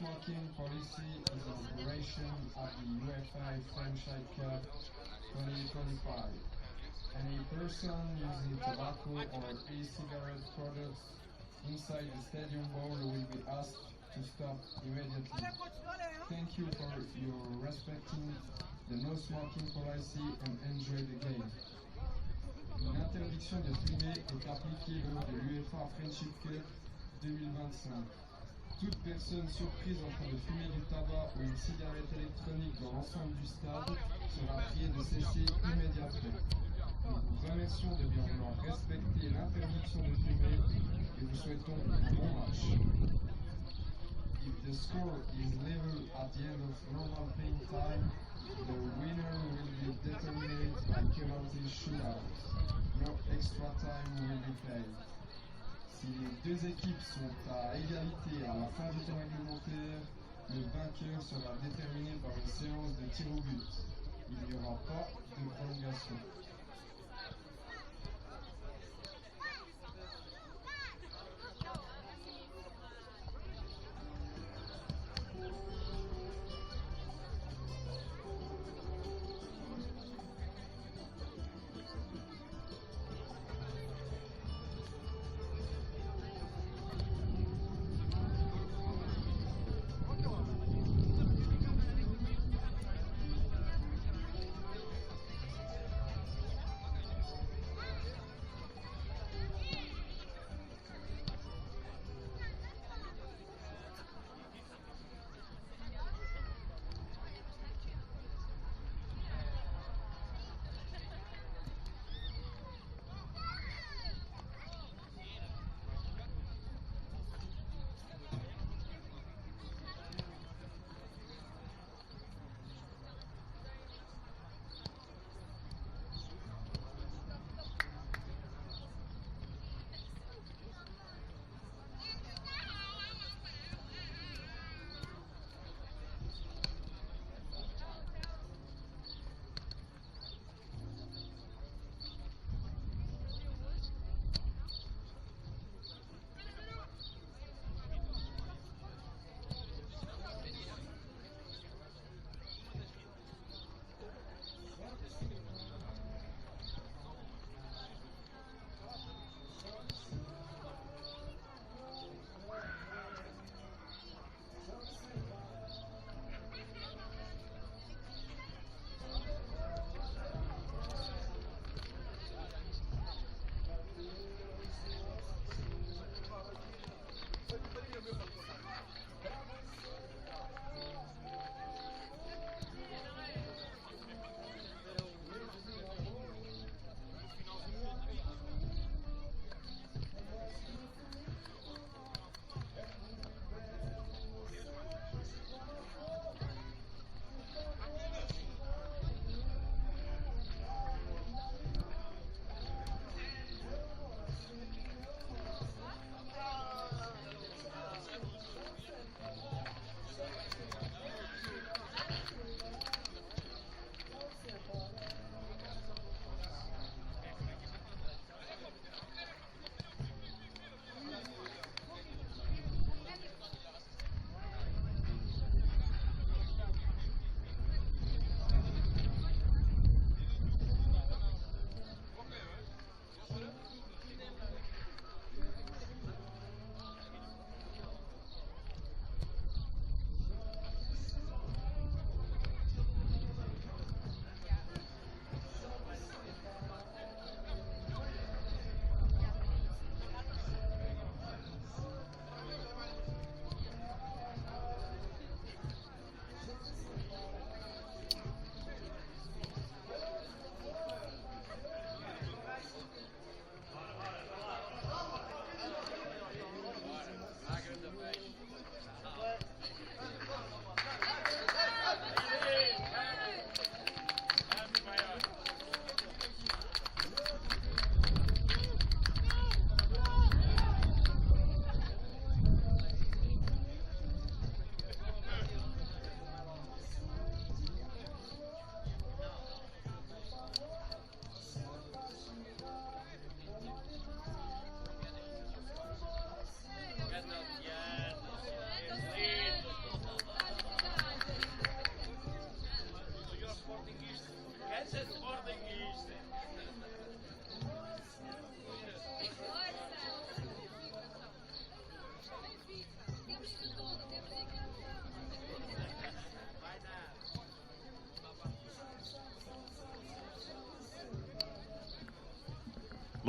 smoking policy is in operation at the UEFA Franchise Cup 2025. Any person using tobacco or e-cigarette products inside the stadium wall will be asked to stop immediately. Thank you for your respecting the no smoking policy and enjoy the game. Une interdiction de fumer est appliquée lors de l'UEFA Friendship Cup 2025. Toute personne surprise en train de fumer du tabac ou une cigarette électronique dans l'ensemble du stade sera priée de cesser immédiatement. Nous vous remercions de bien vouloir respecter l'interdiction de fumer et vous souhaitons un bon match. If the score is level at the end of normal playing time, the winner will be determined by penalty shootout. No extra time will be played. Si les deux équipes sont à égalité à la fin du temps réglementaire, le vainqueur sera déterminé par une séance de tir au but. Il n'y aura pas de prolongation.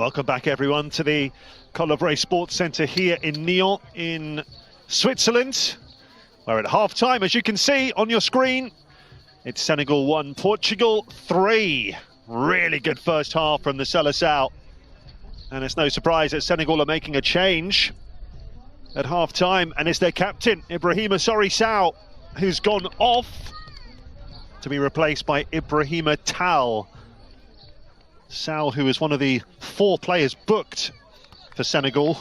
Welcome back, everyone, to the Colibri Sports Centre here in Nyon in Switzerland. We're at half-time, as you can see on your screen. It's Senegal 1, Portugal 3. Really good first half from the Seleção. And it's no surprise that Senegal are making a change at half-time. And it's their captain, Ibrahima Sory-Sow, who's gone off to be replaced by Ibrahima Tal. Sow, who is one of the 4 players booked for Senegal.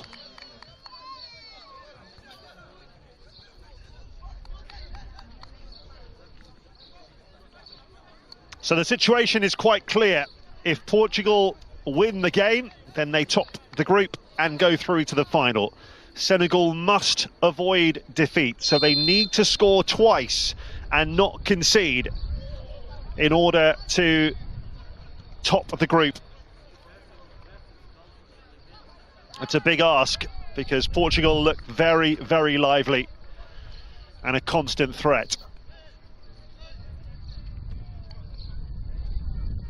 So the situation is quite clear. If Portugal win the game, then they top the group and go through to the final. Senegal must avoid defeat, so they need to score twice and not concede in order to top the group. It's a big ask because Portugal look very, very lively and a constant threat.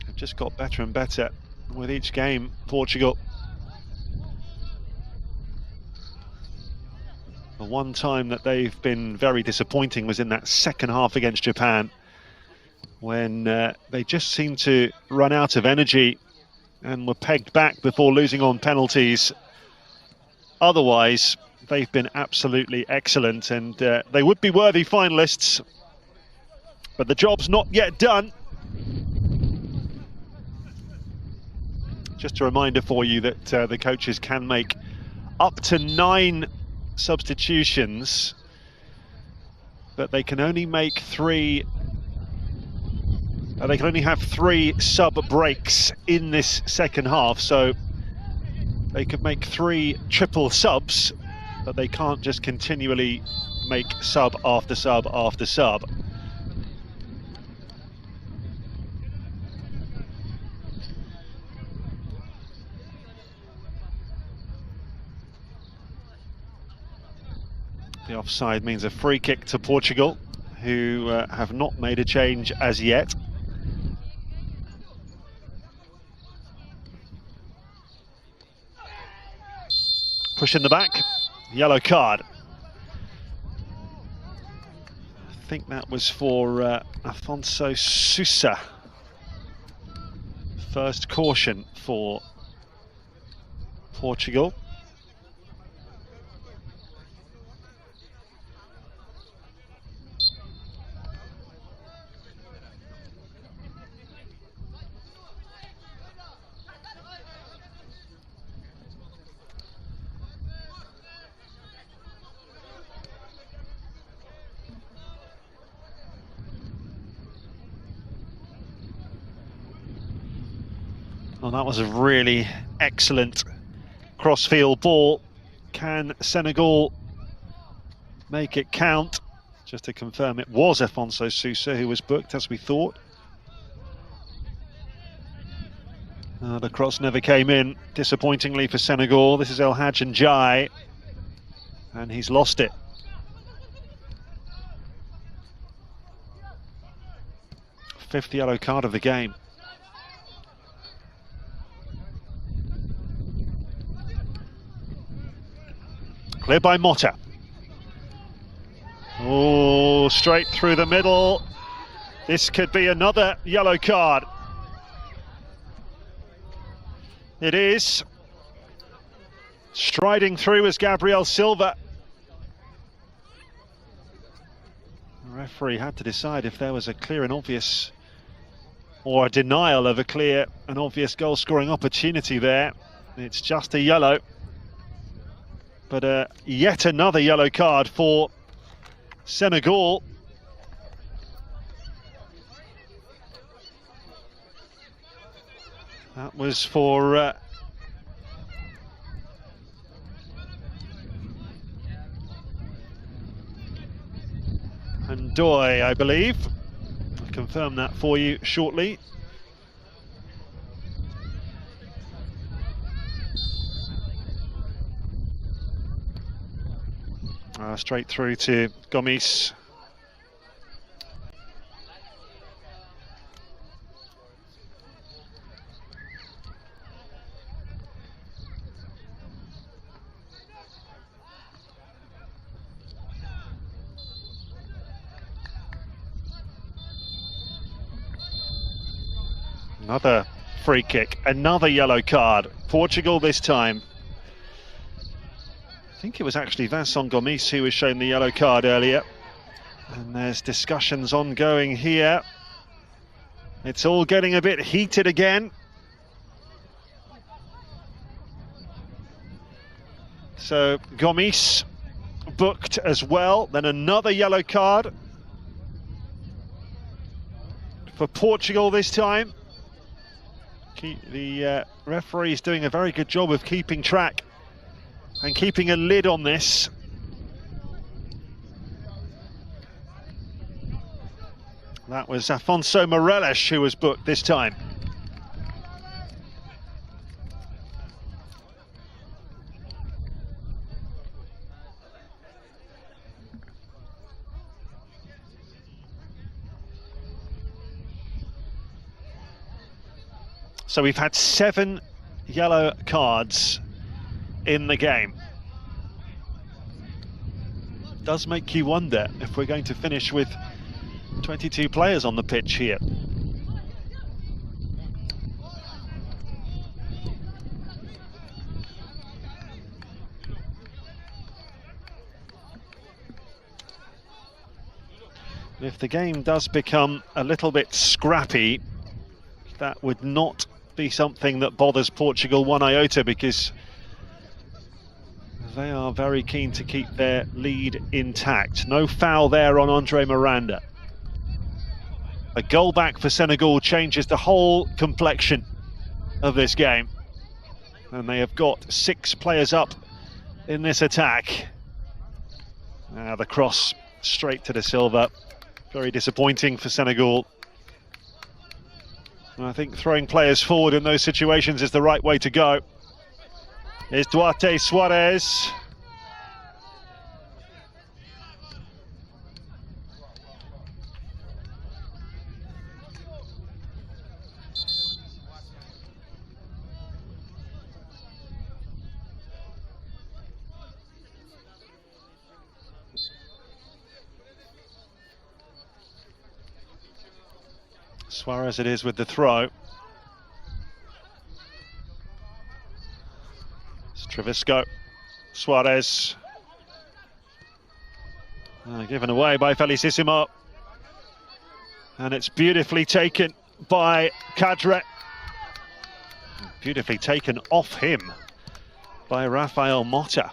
They've just got better and better with each game, Portugal. The one time that they've been very disappointing was in that second half against Japan, when they just seemed to run out of energy and were pegged back before losing on penalties. Otherwise, they've been absolutely excellent, and they would be worthy finalists, but the job's not yet done. Just a reminder for you that the coaches can make up to 9 substitutions, but they can only make 3. They can only have 3 sub breaks in this second half, so they could make 3 triple subs, but they can't just continually make sub after sub after sub. The offside means a free kick to Portugal, who have not made a change as yet. Push in the back, yellow card. I think that was for Afonso Sousa. First caution for Portugal. Well, that was a really excellent cross-field ball. Can Senegal make it count? Just to confirm, it was Afonso Sousa who was booked, as we thought. The cross never came in, disappointingly for Senegal. This is El Hadji Ndiaye, and he's lost it. Fifth yellow card of the game. Cleared by Motta. Oh, straight through the middle. This could be another yellow card. It is. Striding through is Gabriel Silva. The referee had to decide if there was a clear and obvious, or a denial of a clear and obvious goal-scoring opportunity there. It's just a yellow. But yet another yellow card for Senegal. That was for Ndoye, I believe. I'll confirm that for you shortly. Straight through to Gomis. Another free kick, another yellow card. Portugal this time. I think it was actually Vincent Gomis who was shown the yellow card earlier. And there's discussions ongoing here. It's all getting a bit heated again. So Gomis booked as well, then another yellow card for Portugal this time. The referee is doing a very good job of keeping track and keeping a lid on this. That was Afonso Morelos who was booked this time. So we've had 7 yellow cards in the game. Does make you wonder if we're going to finish with 22 players on the pitch here. If the game does become a little bit scrappy, that would not be something that bothers Portugal one iota, because they are very keen to keep their lead intact. No foul there on Andre Miranda. A goal back for Senegal changes the whole complexion of this game. And they have got 6 players up in this attack. Now the cross straight to the Silva. Very disappointing for Senegal. And I think throwing players forward in those situations is the right way to go. Here's Duarte Suarez. Suarez it is with the throw. It's Trevisco. Suarez. Given away by Felicissimo. And it's beautifully taken by Cadre. Beautifully taken off him by Rafael Motta.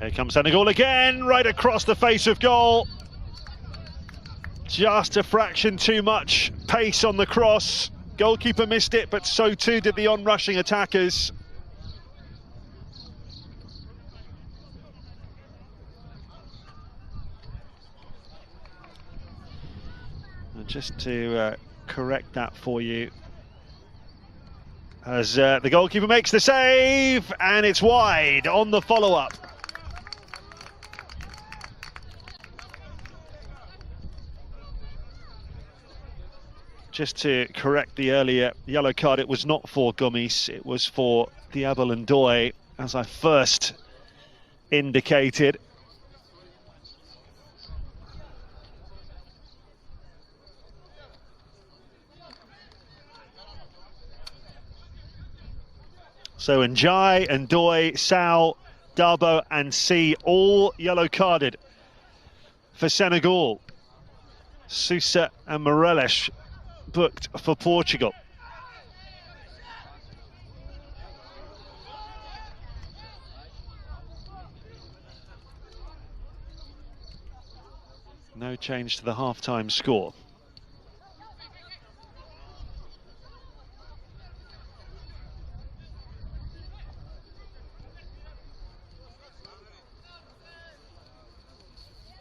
Here comes Senegal again, right across the face of goal. Just a fraction too much pace on the cross. Goalkeeper missed it, but so too did the on-rushing attackers. And just to correct that for you, as the goalkeeper makes the save, and it's wide on the follow-up. Just to correct the earlier yellow card, it was not for Gomis, it was for Diabo Ndoye, as I first indicated. So Njai, Ndoye, Sao, Dabo and C all yellow carded for Senegal. Sousa and Morelos booked for Portugal. No change to the half-time score.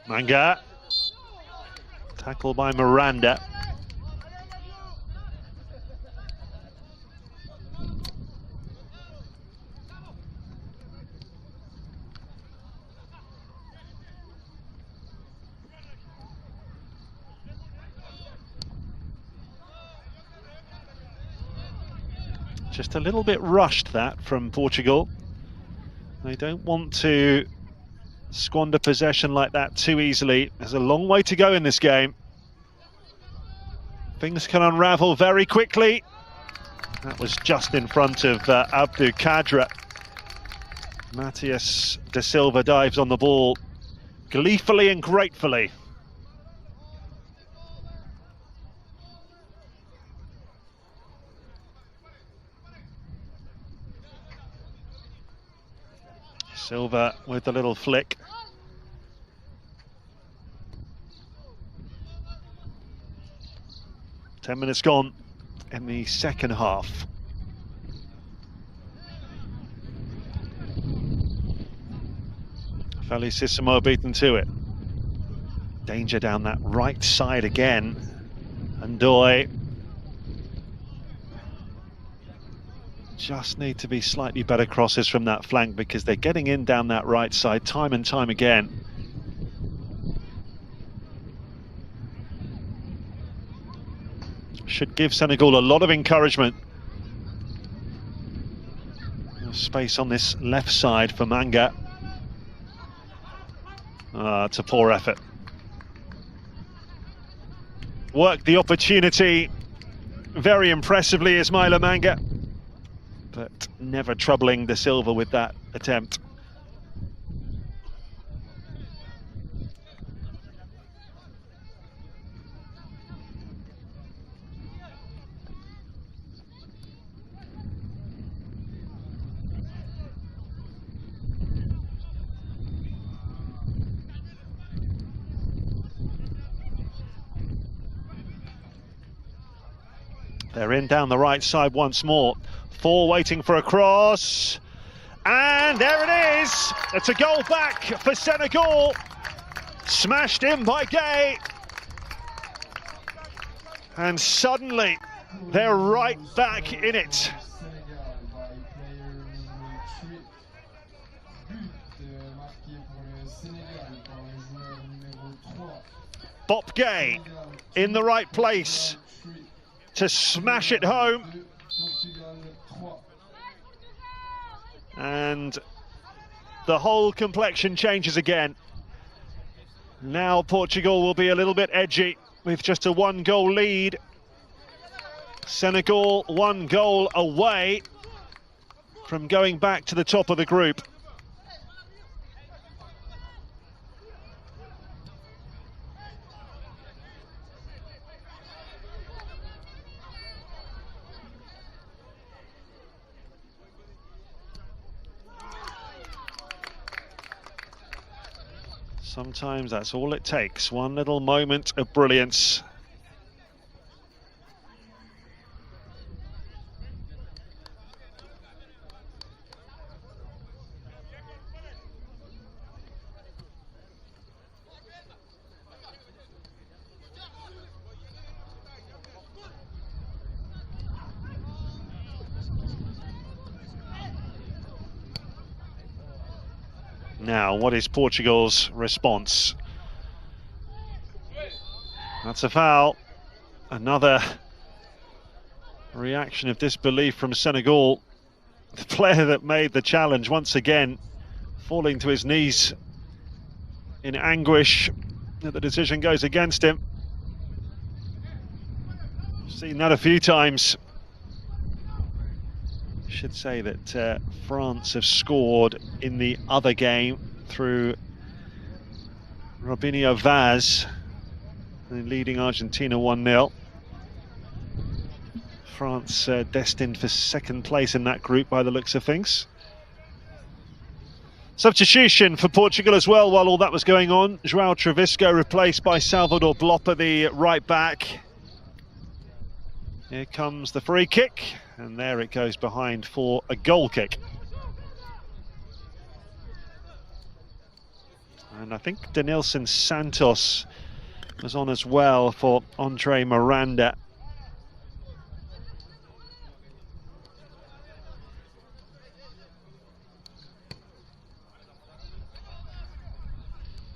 Manga. Tackle by Miranda. Just a little bit rushed, that, from Portugal. They don't want to squander possession like that too easily. There's a long way to go in this game. Things can unravel very quickly. That was just in front of Abdu Kadra. Matias da Silva dives on the ball gleefully and gratefully. Silva with the little flick. Ten minutes gone in the second half. Felicissimo beaten to it. Danger down that right side again. Ndoye. Just need to be slightly better crosses from that flank because they're getting in down that right side time and time again. Should give Senegal a lot of encouragement. There's space on this left side for Manga. It's a poor effort. Worked the opportunity very impressively, Ismaila Manga, but never troubling Da Silva with that attempt. They're in down the right side once more. Four waiting for a cross. And there it is. It's a goal back for Senegal. Smashed in by Gay. And suddenly they're right back in it. Bob Gay in the right place to smash it home. And the whole complexion changes again. Now Portugal will be a little bit edgy with just a one-goal lead. Senegal 1 goal away from going back to the top of the group. Sometimes that's all it takes, one little moment of brilliance. Now, what is Portugal's response? That's a foul. Another reaction of disbelief from Senegal. The player that made the challenge once again falling to his knees in anguish that the decision goes against him. Seen that a few times. Should say that France have scored in the other game through Robinho Vaz, leading Argentina 1-0. France destined for second place in that group by the looks of things. Substitution for Portugal as well while all that was going on. João Trevisco replaced by Salvador Blopa, the right back. Here comes the free kick, and there it goes behind for a goal kick. And I think Denilson Santos was on as well for Andre Miranda.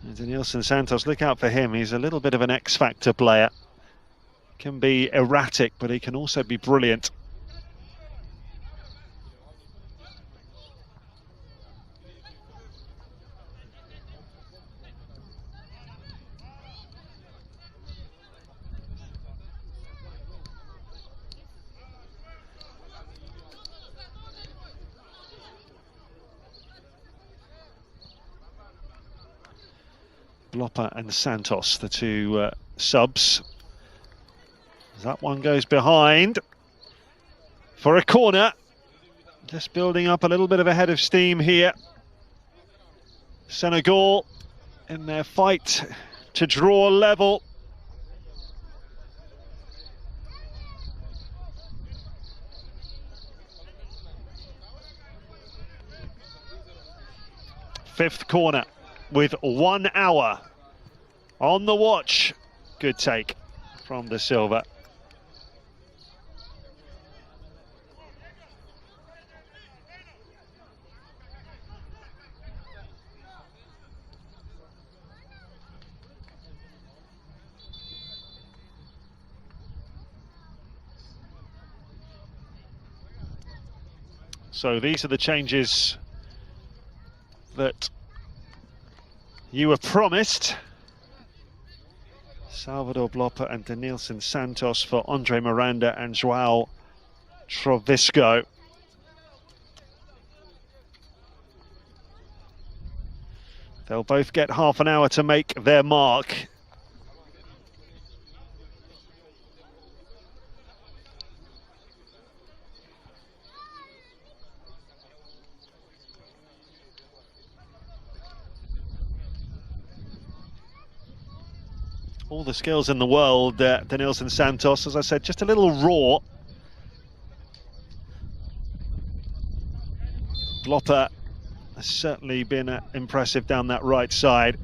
And Denilson Santos, look out for him. He's a little bit of an X-factor player. Can be erratic, but he can also be brilliant. Blopper and Santos, the two subs. That one goes behind for a corner. Just building up a little bit of a head of steam here. Senegal in their fight to draw level. Fifth corner with 1 hour on the watch. Good take from De Silva. So these are the changes that you were promised. Salvador Blopper and Denilson Santos for Andre Miranda and Joao Trovisco. They'll both get half an hour to make their mark. All the skills in the world, Denilson Santos, as I said, just a little raw. Blopper has certainly been impressive down that right side.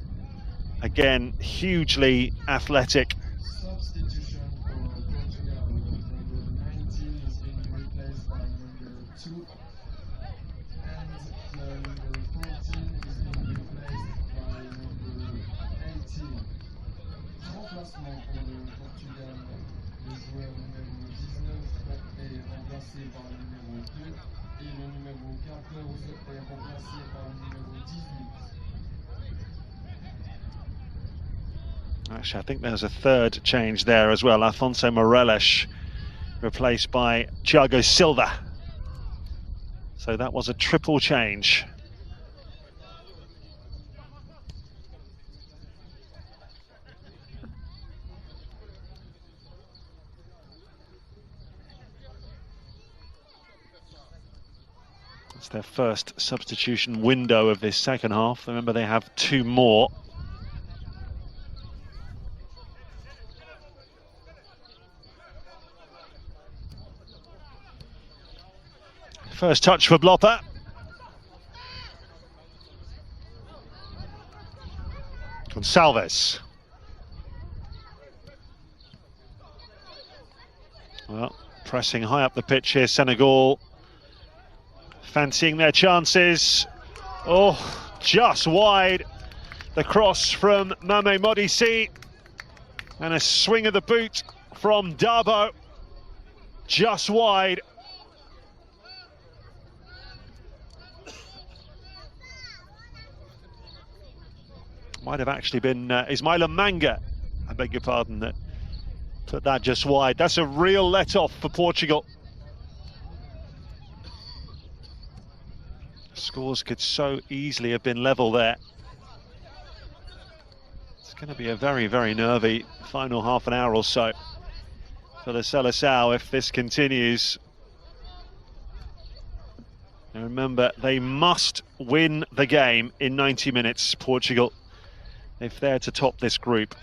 Again, hugely athletic. Substitution for Portugal. Number 19 is being replaced by number 2. And number 14 is being replaced by number 18. Remplacement pour le Portugal, le joueur numéro 19 est remplacé par le numéro 2 et le numéro 14 est remplacé par le numéro 18. Actually, I think there's a third change there as well. Afonso Morelos replaced by Thiago Silva. So that was a triple change. It's their first substitution window of this second half. Remember, they have 2 more. First touch for Blopper. Gonçalves. Well, pressing high up the pitch here, Senegal. Fancying their chances. Oh, just wide. The cross from Mame Modisi. And a swing of the boot from Dabo. Just wide. Might have actually been Ismaila Manga, I beg your pardon, that put that just wide. That's a real let-off for Portugal. Scores could so easily have been level there. It's going to be a very, very nervy final half an hour or so for the Seleção if this continues. And remember, they must win the game in 90 minutes, Portugal, if they're to top this group.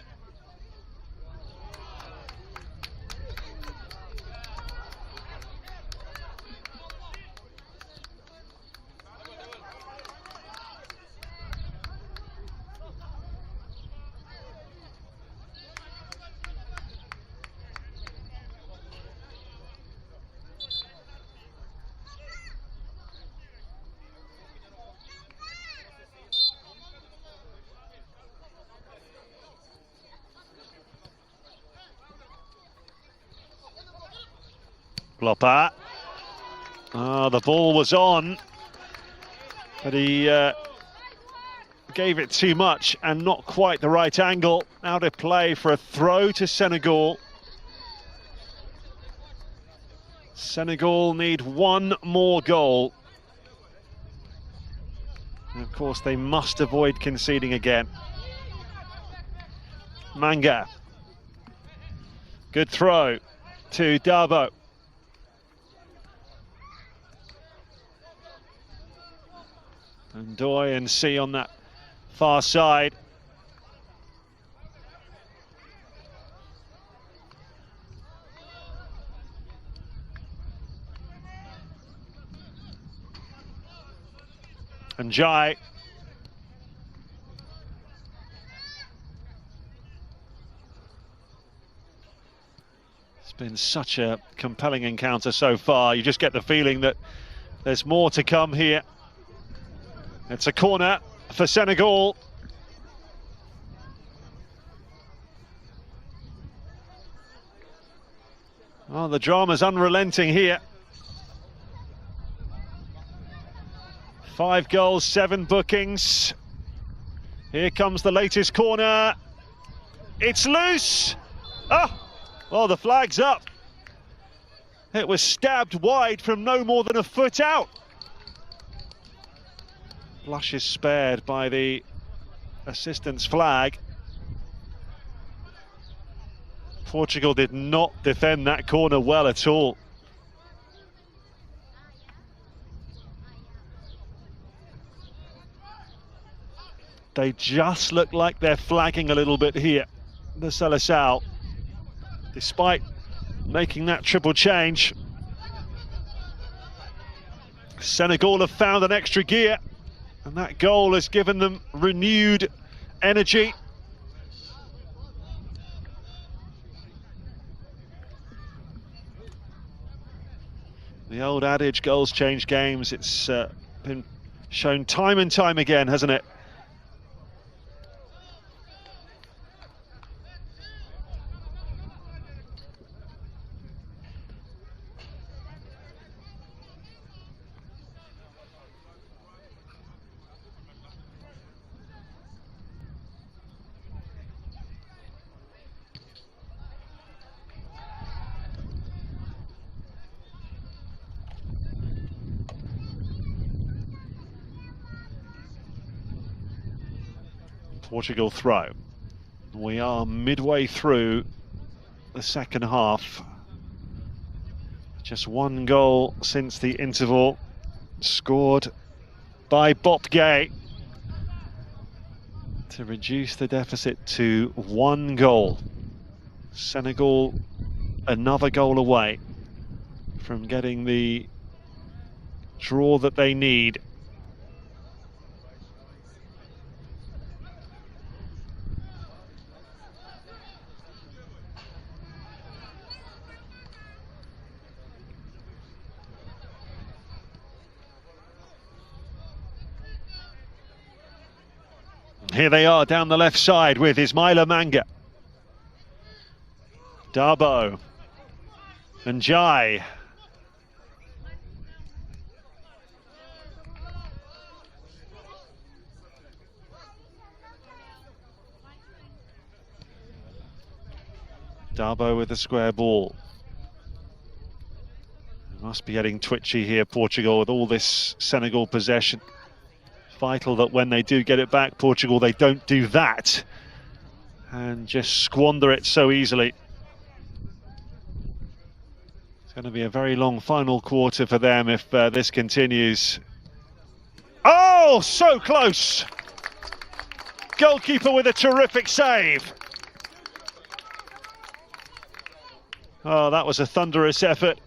Blopper. Oh, the ball was on, but he gave it too much and not quite the right angle. Out of play for a throw to Senegal. Senegal need 1 more goal. And of course, they must avoid conceding again. Manga. Good throw to Dabo. And Doy and C on that far side. And Jai. It's been such a compelling encounter so far. You just get the feeling that there's more to come here. It's a corner for Senegal. Oh, the drama's unrelenting here. 5 goals, 7 bookings. Here comes the latest corner. It's loose. Oh, well, the flag's up. It was stabbed wide from no more than a foot out. Blush is spared by the assistant's flag. Portugal did not defend that corner well at all. They just look like they're flagging a little bit here, the Seleção, despite making that triple change. Senegal have found an extra gear, and that goal has given them renewed energy. The old adage, goals change games. It's been shown time and time again, hasn't it? Portugal throw. We are midway through the second half. Just 1 goal since the interval, scored by Bob Gay to reduce the deficit to 1 goal. Senegal another goal away from getting the draw that they need. Here they are down the left side with Ismaila Manga. Dabo. And Jai. Dabo with the square ball. They must be getting twitchy here, Portugal, with all this Senegal possession. Vital that when they do get it back, Portugal, they don't do that and just squander it so easily. It's going to be a very long final quarter for them if this continues. Oh, so close! Goalkeeper with a terrific save. Oh, that was a thunderous effort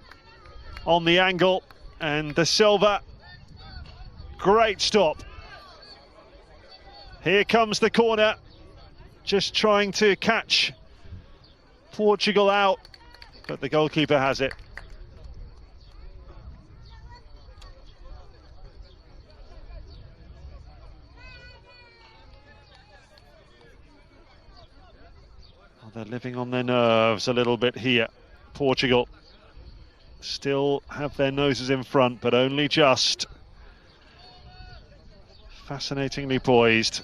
on the angle, and Da Silva, great stop. Here comes the corner, just trying to catch Portugal out, but the goalkeeper has it. Oh, they're living on their nerves a little bit here. Portugal still have their noses in front, but only just. Fascinatingly poised.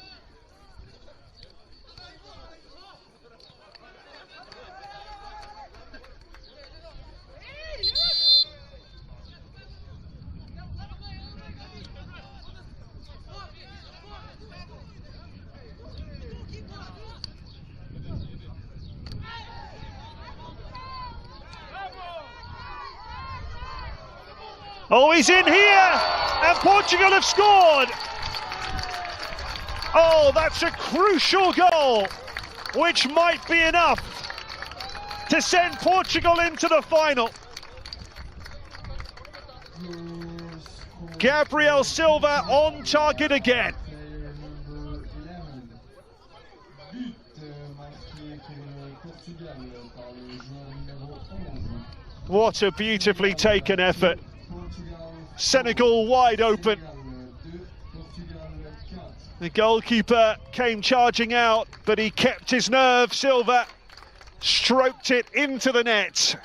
Oh, he's in here, and Portugal have scored. Oh, that's a crucial goal, which might be enough to send Portugal into the final. Gabriel Silva on target again. What a beautifully taken effort. Senegal wide open. The goalkeeper came charging out, but he kept his nerve. Silva stroked it into the net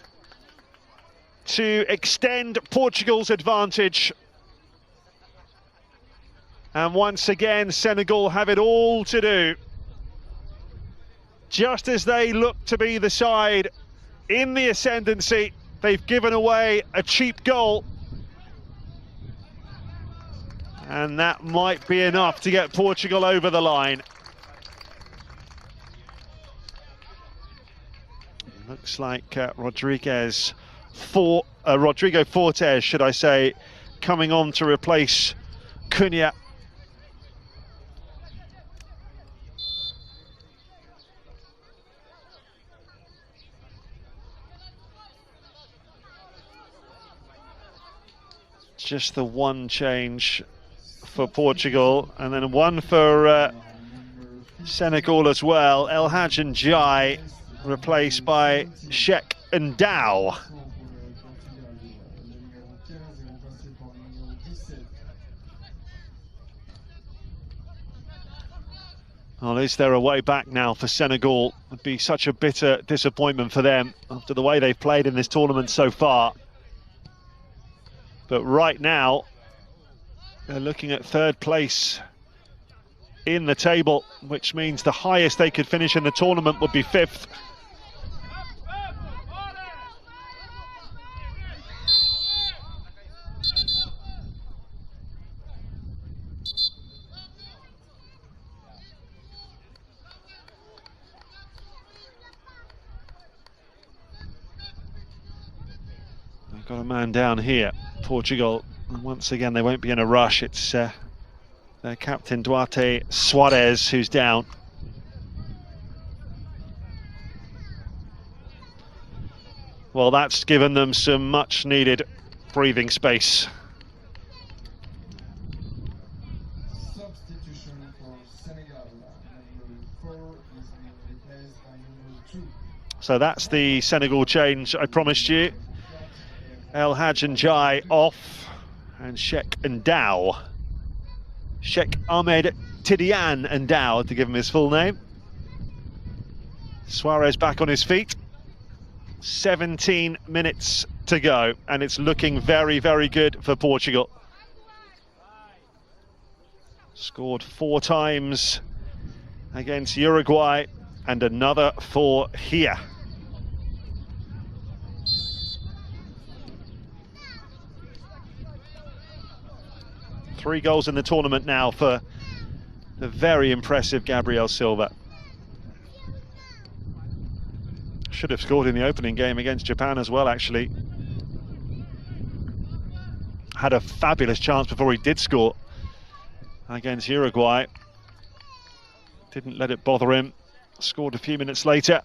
to extend Portugal's advantage. And once again, Senegal have it all to do. Just as they look to be the side in the ascendancy, they've given away a cheap goal. And that might be enough to get Portugal over the line. Looks like Rodrigo Fortes, should I say, coming on to replace Cunha. Just the one change for Portugal, and then one for Senegal as well. El Hadj and Jai replaced by Sheikh and Dow. Well, is there a way back now for Senegal? It would be such a bitter disappointment for them after the way they've played in this tournament so far. But right now, they're looking at third place in the table, which means the highest they could finish in the tournament would be fifth. They've got a man down here, Portugal. And once again, they won't be in a rush. It's their captain, Duarte Suarez, who's down. Well, that's given them some much-needed breathing space. Substitution for Senegal. Number 4 is being replaced by number 2. So that's the Senegal change I promised you. El Hadj and Jai off. And Sheikh and Dow. Sheikh Ahmed Tidiane and Dow, to give him his full name. Suarez back on his feet. 17 minutes to go, and it's looking very, very good for Portugal. Scored 4 times against Uruguay, and another 4 here. Three goals in the tournament now for the very impressive Gabriel Silva. Should have scored in the opening game against Japan as well, actually. Had a fabulous chance before he did score against Uruguay. Didn't let it bother him. Scored a few minutes later.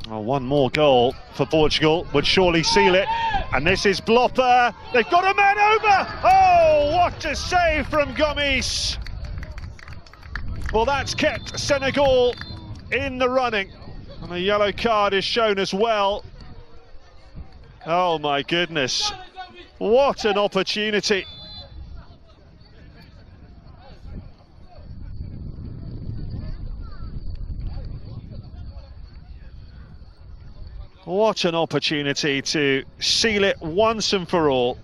Well, one more goal for Portugal would surely seal it. And this is Blopper. They've got a man over. Oh, what a save from Gomis. Well, that's kept Senegal in the running. And a yellow card is shown as well. Oh, my goodness. What an opportunity. What an opportunity to seal it once and for all.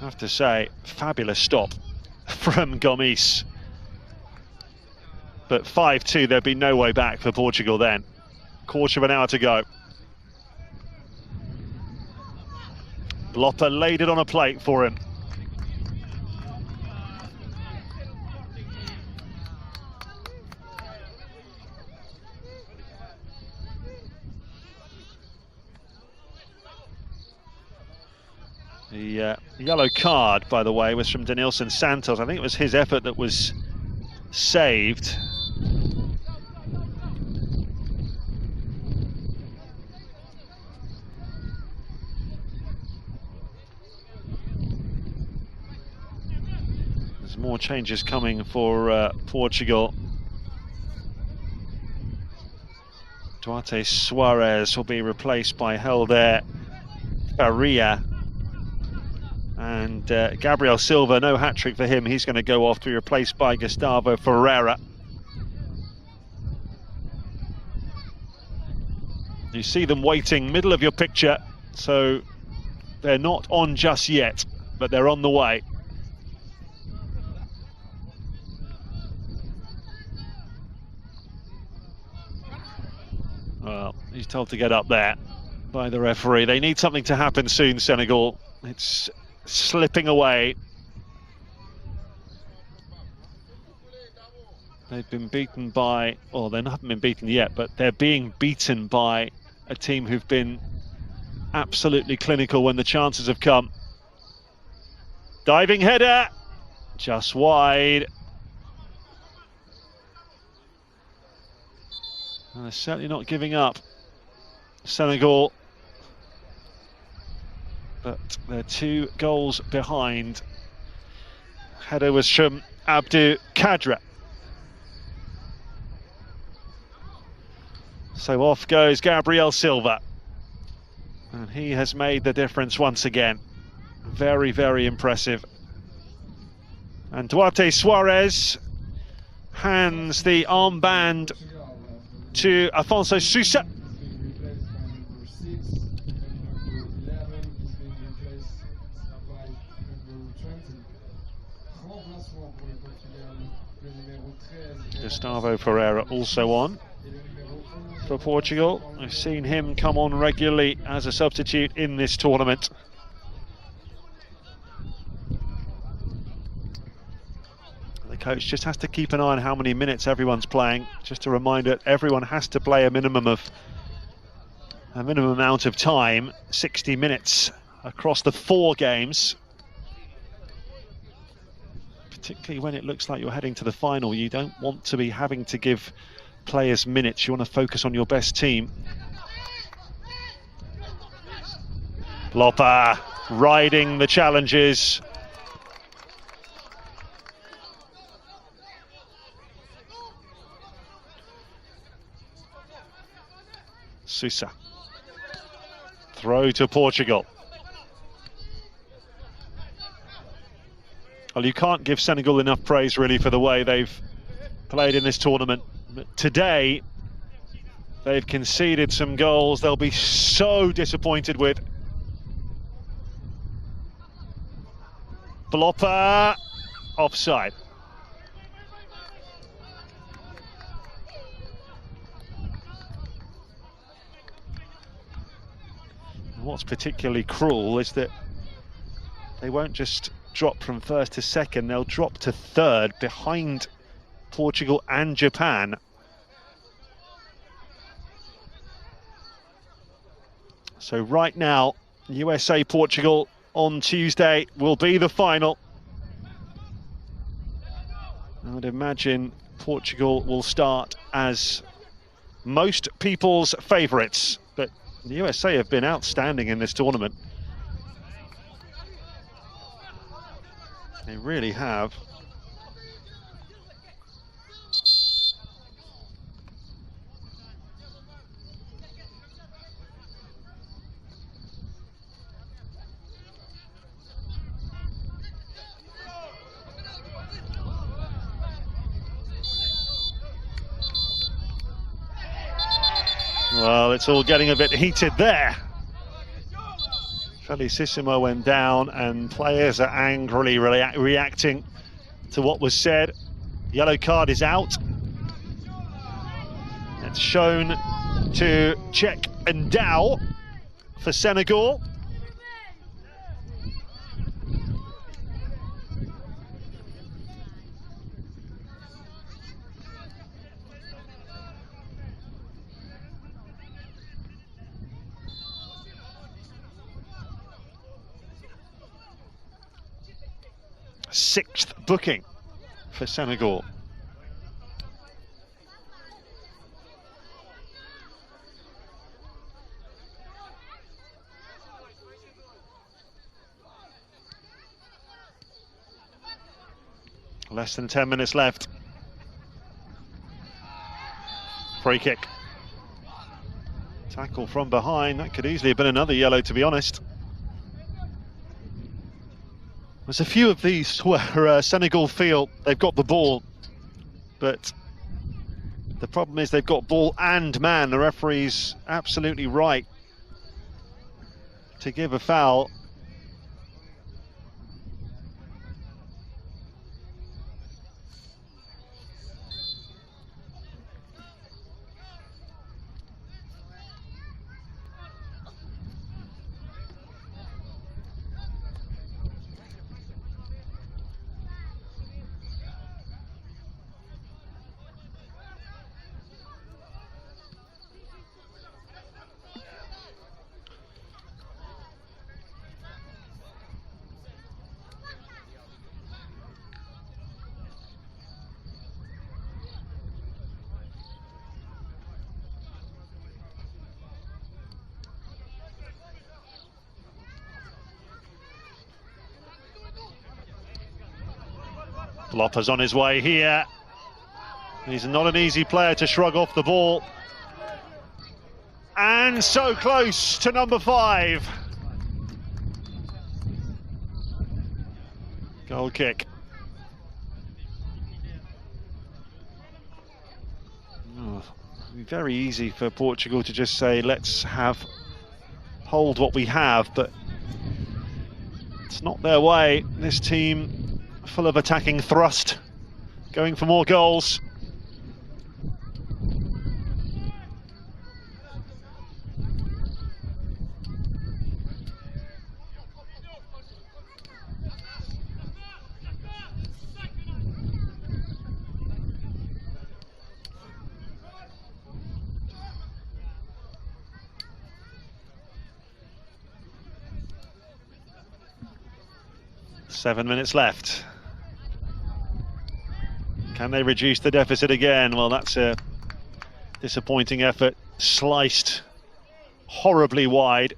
I have to say, fabulous stop from Gomis. But 5-2, there'd be no way back for Portugal then. Quarter of an hour to go. Lopper laid it on a plate for him. The yellow card, by the way, was from Denilson Santos. I think it was his effort that was saved. There's more changes coming for Portugal. Duarte Suarez will be replaced by Helder Faria. And Gabriel Silva, no hat-trick for him. He's going to go off to be replaced by Gustavo Ferreira. You see them waiting, middle of your picture, so they're not on just yet, but they're on the way. Well, he's told to get up there by the referee. They need something to happen soon, Senegal. It's slipping away. They've been beaten by, well, they haven't been beaten yet, but they're being beaten by a team who've been absolutely clinical when the chances have come. Diving header, just wide. And they're certainly not giving up, Senegal. But they're 2 goals behind. Header was from Abdou Kadra. So off goes Gabriel Silva. And he has made the difference once again. Very, very impressive. And Duarte Suarez hands the armband to Afonso Sousa. Gustavo Ferreira also on for Portugal. I've seen him come on regularly as a substitute in this tournament. The coach just has to keep an eye on how many minutes everyone's playing. Just a reminder, everyone has to play a minimum amount of time, 60 minutes across the 4 games. Particularly when it looks like you're heading to the final, you don't want to be having to give players minutes. You want to focus on your best team. Lopper riding the challenges. Sousa. Throw to Portugal. Well, you can't give Senegal enough praise, really, for the way they've played in this tournament. But today, they've conceded some goals they'll be so disappointed with. Blopper, offside. And what's particularly cruel is that they won't just drop from first to second, they'll drop to third behind Portugal and Japan. So right now, USA-Portugal on Tuesday will be the final. I would imagine Portugal will start as most people's favourites, but the USA have been outstanding in this tournament. They really have. Well, it's all getting a bit heated there. Felicissimo went down and players are angrily reacting to what was said. Yellow card is out. It's shown to Check and Dow for Senegal. Sixth booking for Senegal. Less than 10 minutes left. Free kick. Tackle from behind. That could easily have been another yellow, to be honest. There's a few of these where Senegal feel they've got the ball, but the problem is they've got ball and man. The referee's absolutely right to give a foul. Lopper's on his way here. He's not an easy player to shrug off the ball. And so close to number 5. Goal kick. Oh, very easy for Portugal to just say, let's hold what we have, but it's not their way. This team full of attacking thrust, going for more goals. Seven minutes left. Can they reduce the deficit again? Well, that's a disappointing effort. Sliced horribly wide.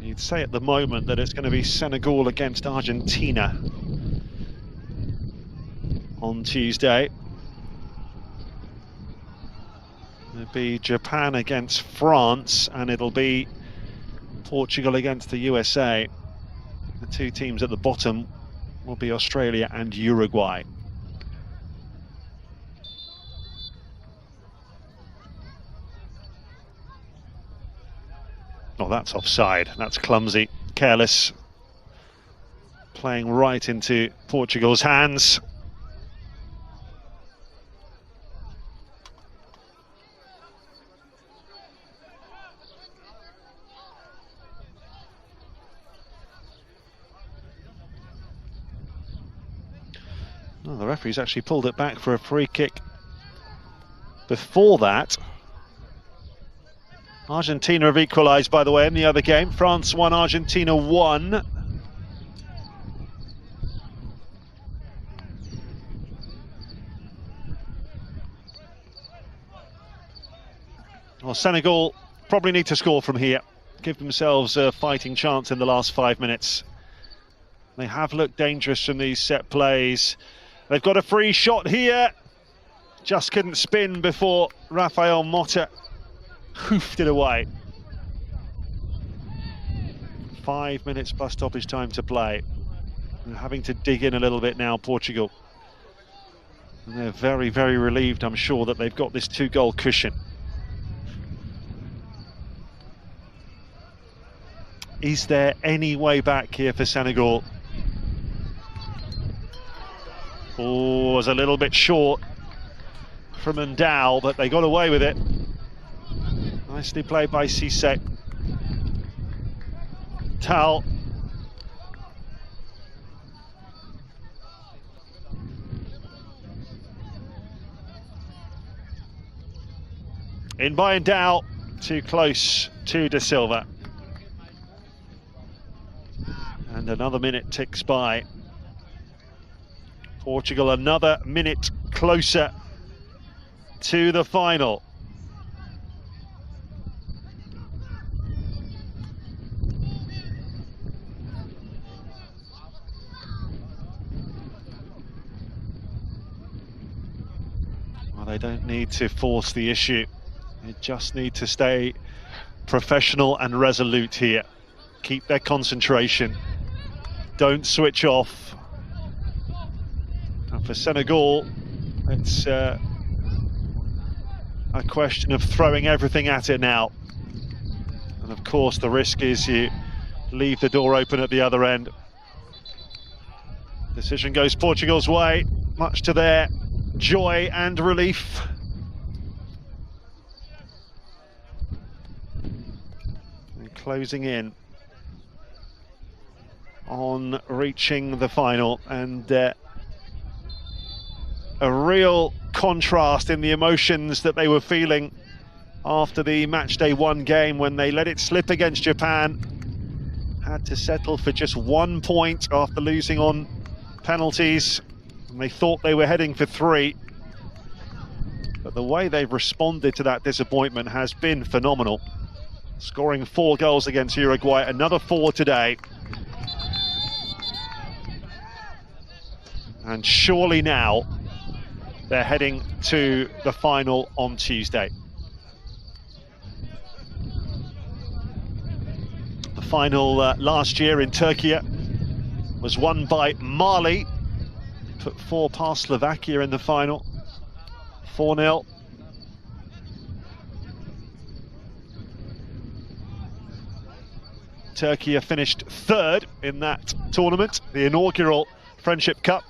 You'd say at the moment that it's going to be Senegal against Argentina on Tuesday. It'll be Japan against France, and it'll be Portugal against the USA. The two teams at the bottom will be Australia and Uruguay. Oh, that's offside. That's clumsy, careless. Playing right into Portugal's hands. Oh, the referee's actually pulled it back for a free kick. Before that, Argentina have equalised, by the way, in the other game. France 1, Argentina 1. Well, Senegal probably need to score from here, give themselves a fighting chance in the last 5 minutes. They have looked dangerous from these set plays. They've got a free shot here. Just couldn't spin before Rafael Motta hoofed it away. 5 minutes plus stoppage time to play. They're having to dig in a little bit now, Portugal. And they're very, very relieved, I'm sure, that they've got this 2-goal cushion. Is there any way back here for Senegal? Oh, was a little bit short from Ndao, but they got away with it. Nicely played by Cissé. Tal. In by Ndao, too close to De Silva. And another minute ticks by. Portugal another minute closer to the final. Well, they don't need to force the issue. They just need to stay professional and resolute here. Keep their concentration. Don't switch off. And for Senegal, it's a question of throwing everything at it now. And of course, the risk is you leave the door open at the other end. Decision goes Portugal's way, much to their joy and relief. And closing in on reaching the final, and a real contrast in the emotions that they were feeling after the matchday 1 game when they let it slip against Japan. Had to settle for just 1 point after losing on penalties, and they thought they were heading for 3. But the way they've responded to that disappointment has been phenomenal. Scoring 4 goals against Uruguay, another 4 today. And surely now they're heading to the final on Tuesday. The final last year in Turkey was won by Mali. Put 4 past Slovakia in the final. 4-0. Turkey finished 3rd in that tournament, the inaugural Friendship Cup.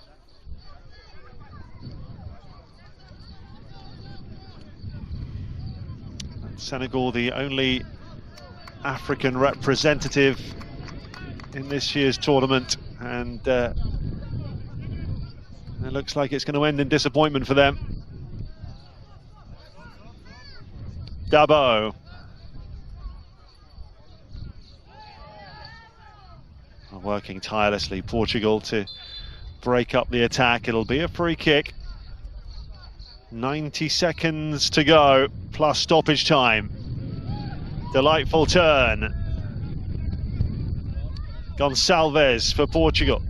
Senegal, the only African representative in this year's tournament, and it looks like it's going to end in disappointment for them. Dabo. Working tirelessly, Portugal, to break up the attack. It'll be a free kick. 90 seconds to go, plus stoppage time. Delightful turn. Gonçalves for Portugal.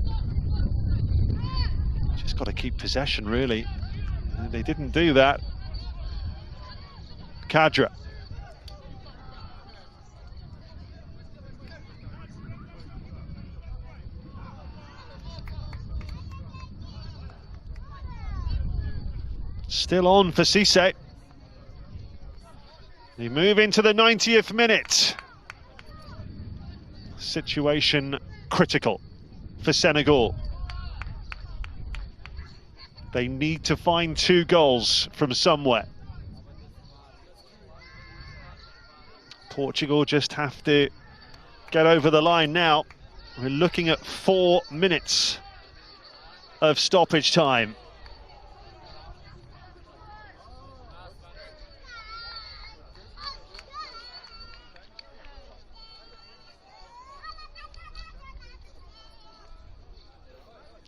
Just got to keep possession, really. And they didn't do that. Kadra. Still on for Cissé. They move into the 90th minute. Situation critical for Senegal. They need to find 2 goals from somewhere. Portugal just have to get over the line now. We're looking at 4 minutes of stoppage time.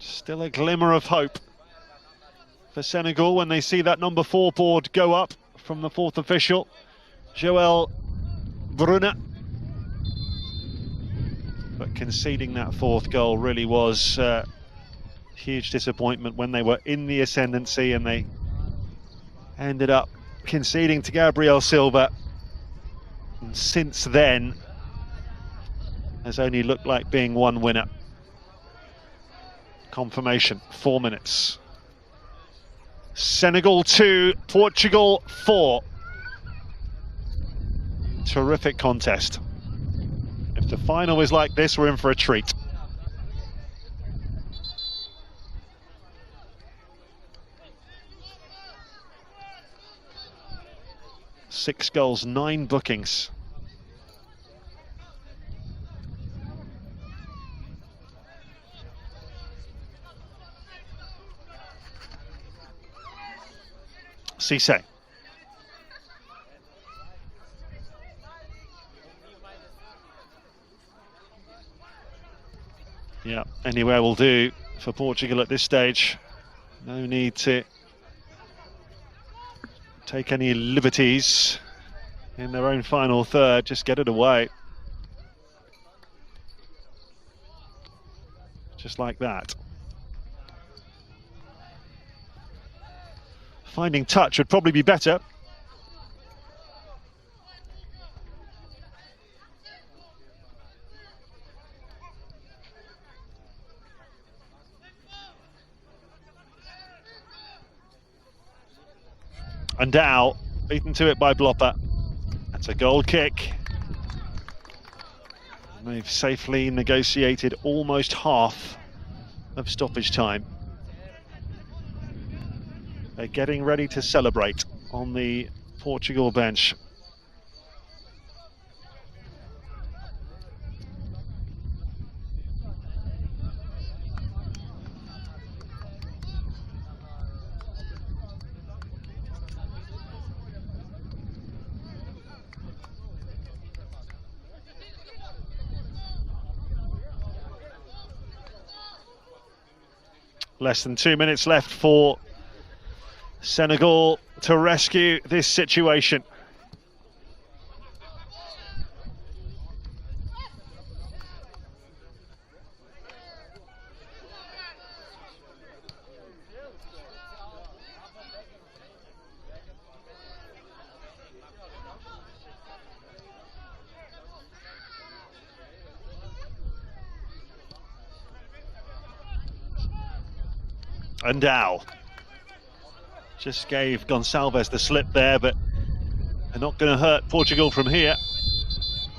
Still a glimmer of hope for Senegal when they see that number 4 board go up from the 4th official, Joel Brunner. But conceding that 4th goal really was Huge disappointment when they were in the ascendancy and they ended up conceding to Gabriel Silva. And since then, has only looked like being one winner. Confirmation, 4 minutes. Senegal 2, Portugal 4. Terrific contest. If the final is like this, we're in for a treat. Six goals, 9 bookings. Cisse. Yeah, anywhere will do for Portugal at this stage. No need to take any liberties in their own final third, just get it away. Just like that. Finding touch would probably be better. And Dow, beaten to it by Blopper. That's a goal kick. And they've safely negotiated almost half of stoppage time. They're getting ready to celebrate on the Portugal bench. Less than 2 minutes left for Senegal to rescue this situation. And Dow just gave Gonçalves the slip there, but they're not going to hurt Portugal from here.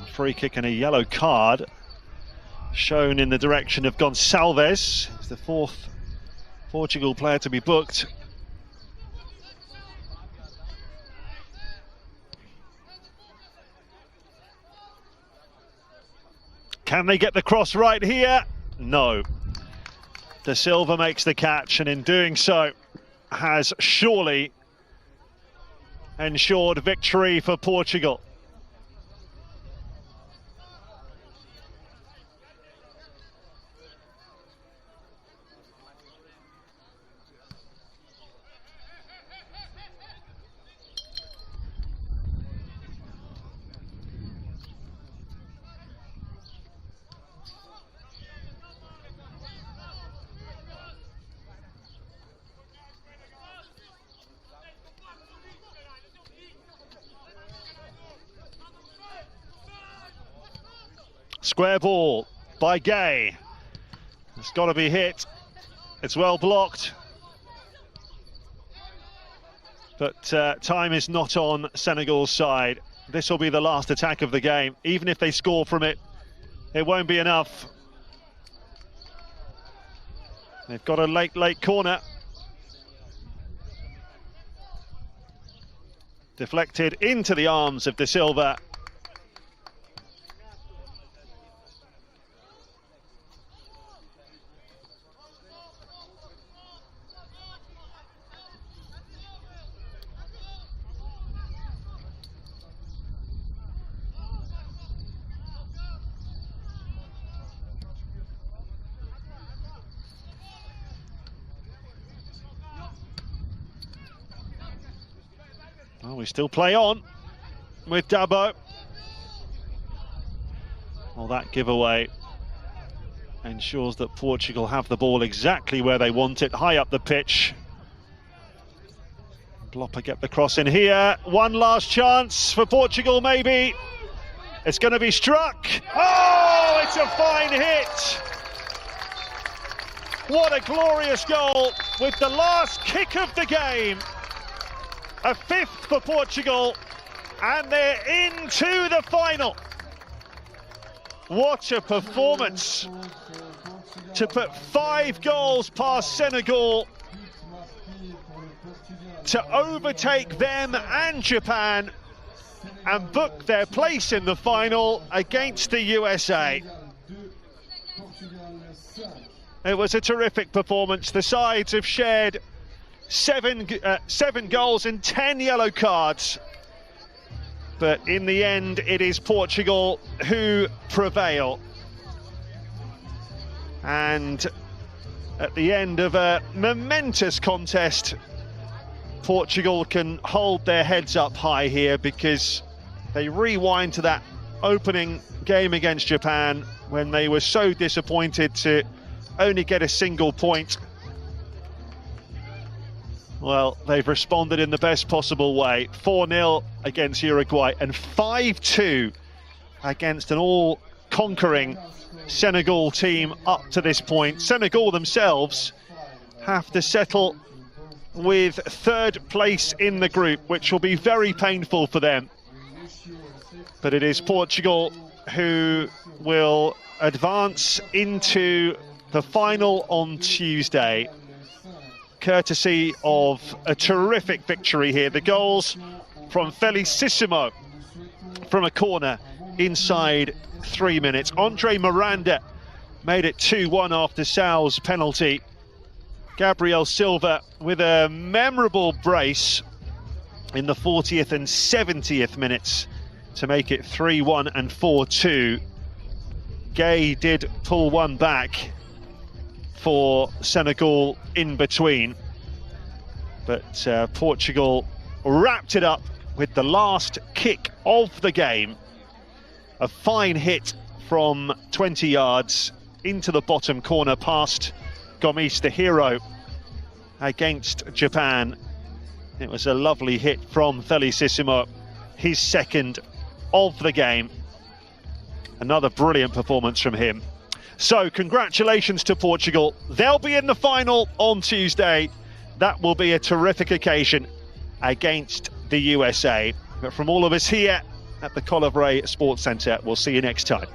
A free kick and a yellow card shown in the direction of Gonçalves. He's the 4th Portugal player to be booked. Can they get the cross right here? No. De Silva makes the catch, and in doing so has surely ensured victory for Portugal. Square ball by Gay. It's got to be hit. It's well blocked. But time is not on Senegal's side. This will be the last attack of the game. Even if they score from it, it won't be enough. They've got a late corner. Deflected into the arms of De Silva. Well, we still play on with Dabo. Well, that giveaway ensures that Portugal have the ball exactly where they want it, high up the pitch. Blopper get the cross in here. One last chance for Portugal, maybe. It's going to be struck. Oh, it's a fine hit. What a glorious goal with the last kick of the game. A fifth for Portugal, and they're into the final. What a performance to put 5 goals past Senegal, to overtake them and Japan and book their place in the final against the USA. It was a terrific performance. The sides have shared seven goals and 10 yellow cards. But in the end, it is Portugal who prevail. And at the end of a momentous contest, Portugal can hold their heads up high here, because they rewind to that opening game against Japan when they were so disappointed to only get a single point. Well, they've responded in the best possible way. 4-0 against Uruguay and 5-2 against an all-conquering Senegal team up to this point. Senegal themselves have to settle with third place in the group, which will be very painful for them. But it is Portugal who will advance into the final on Tuesday, courtesy of a terrific victory here. The goals from Felicissimo from a corner inside 3 minutes. Andre Miranda made it 2-1 after Sal's penalty. Gabriel Silva with a memorable brace in the 40th and 70th minutes to make it 3-1 and 4-2. Gay did pull one back for Senegal in between, but Portugal wrapped it up with the last kick of the game. A fine hit from 20 yards into the bottom corner past Gomis, the hero against Japan. It was a lovely hit from Felicissimo, his second of the game. Another brilliant performance from him. So congratulations to Portugal. They'll be in the final on Tuesday. That will be a terrific occasion against the USA. But from all of us here at the Colivray Sports Centre, we'll see you next time.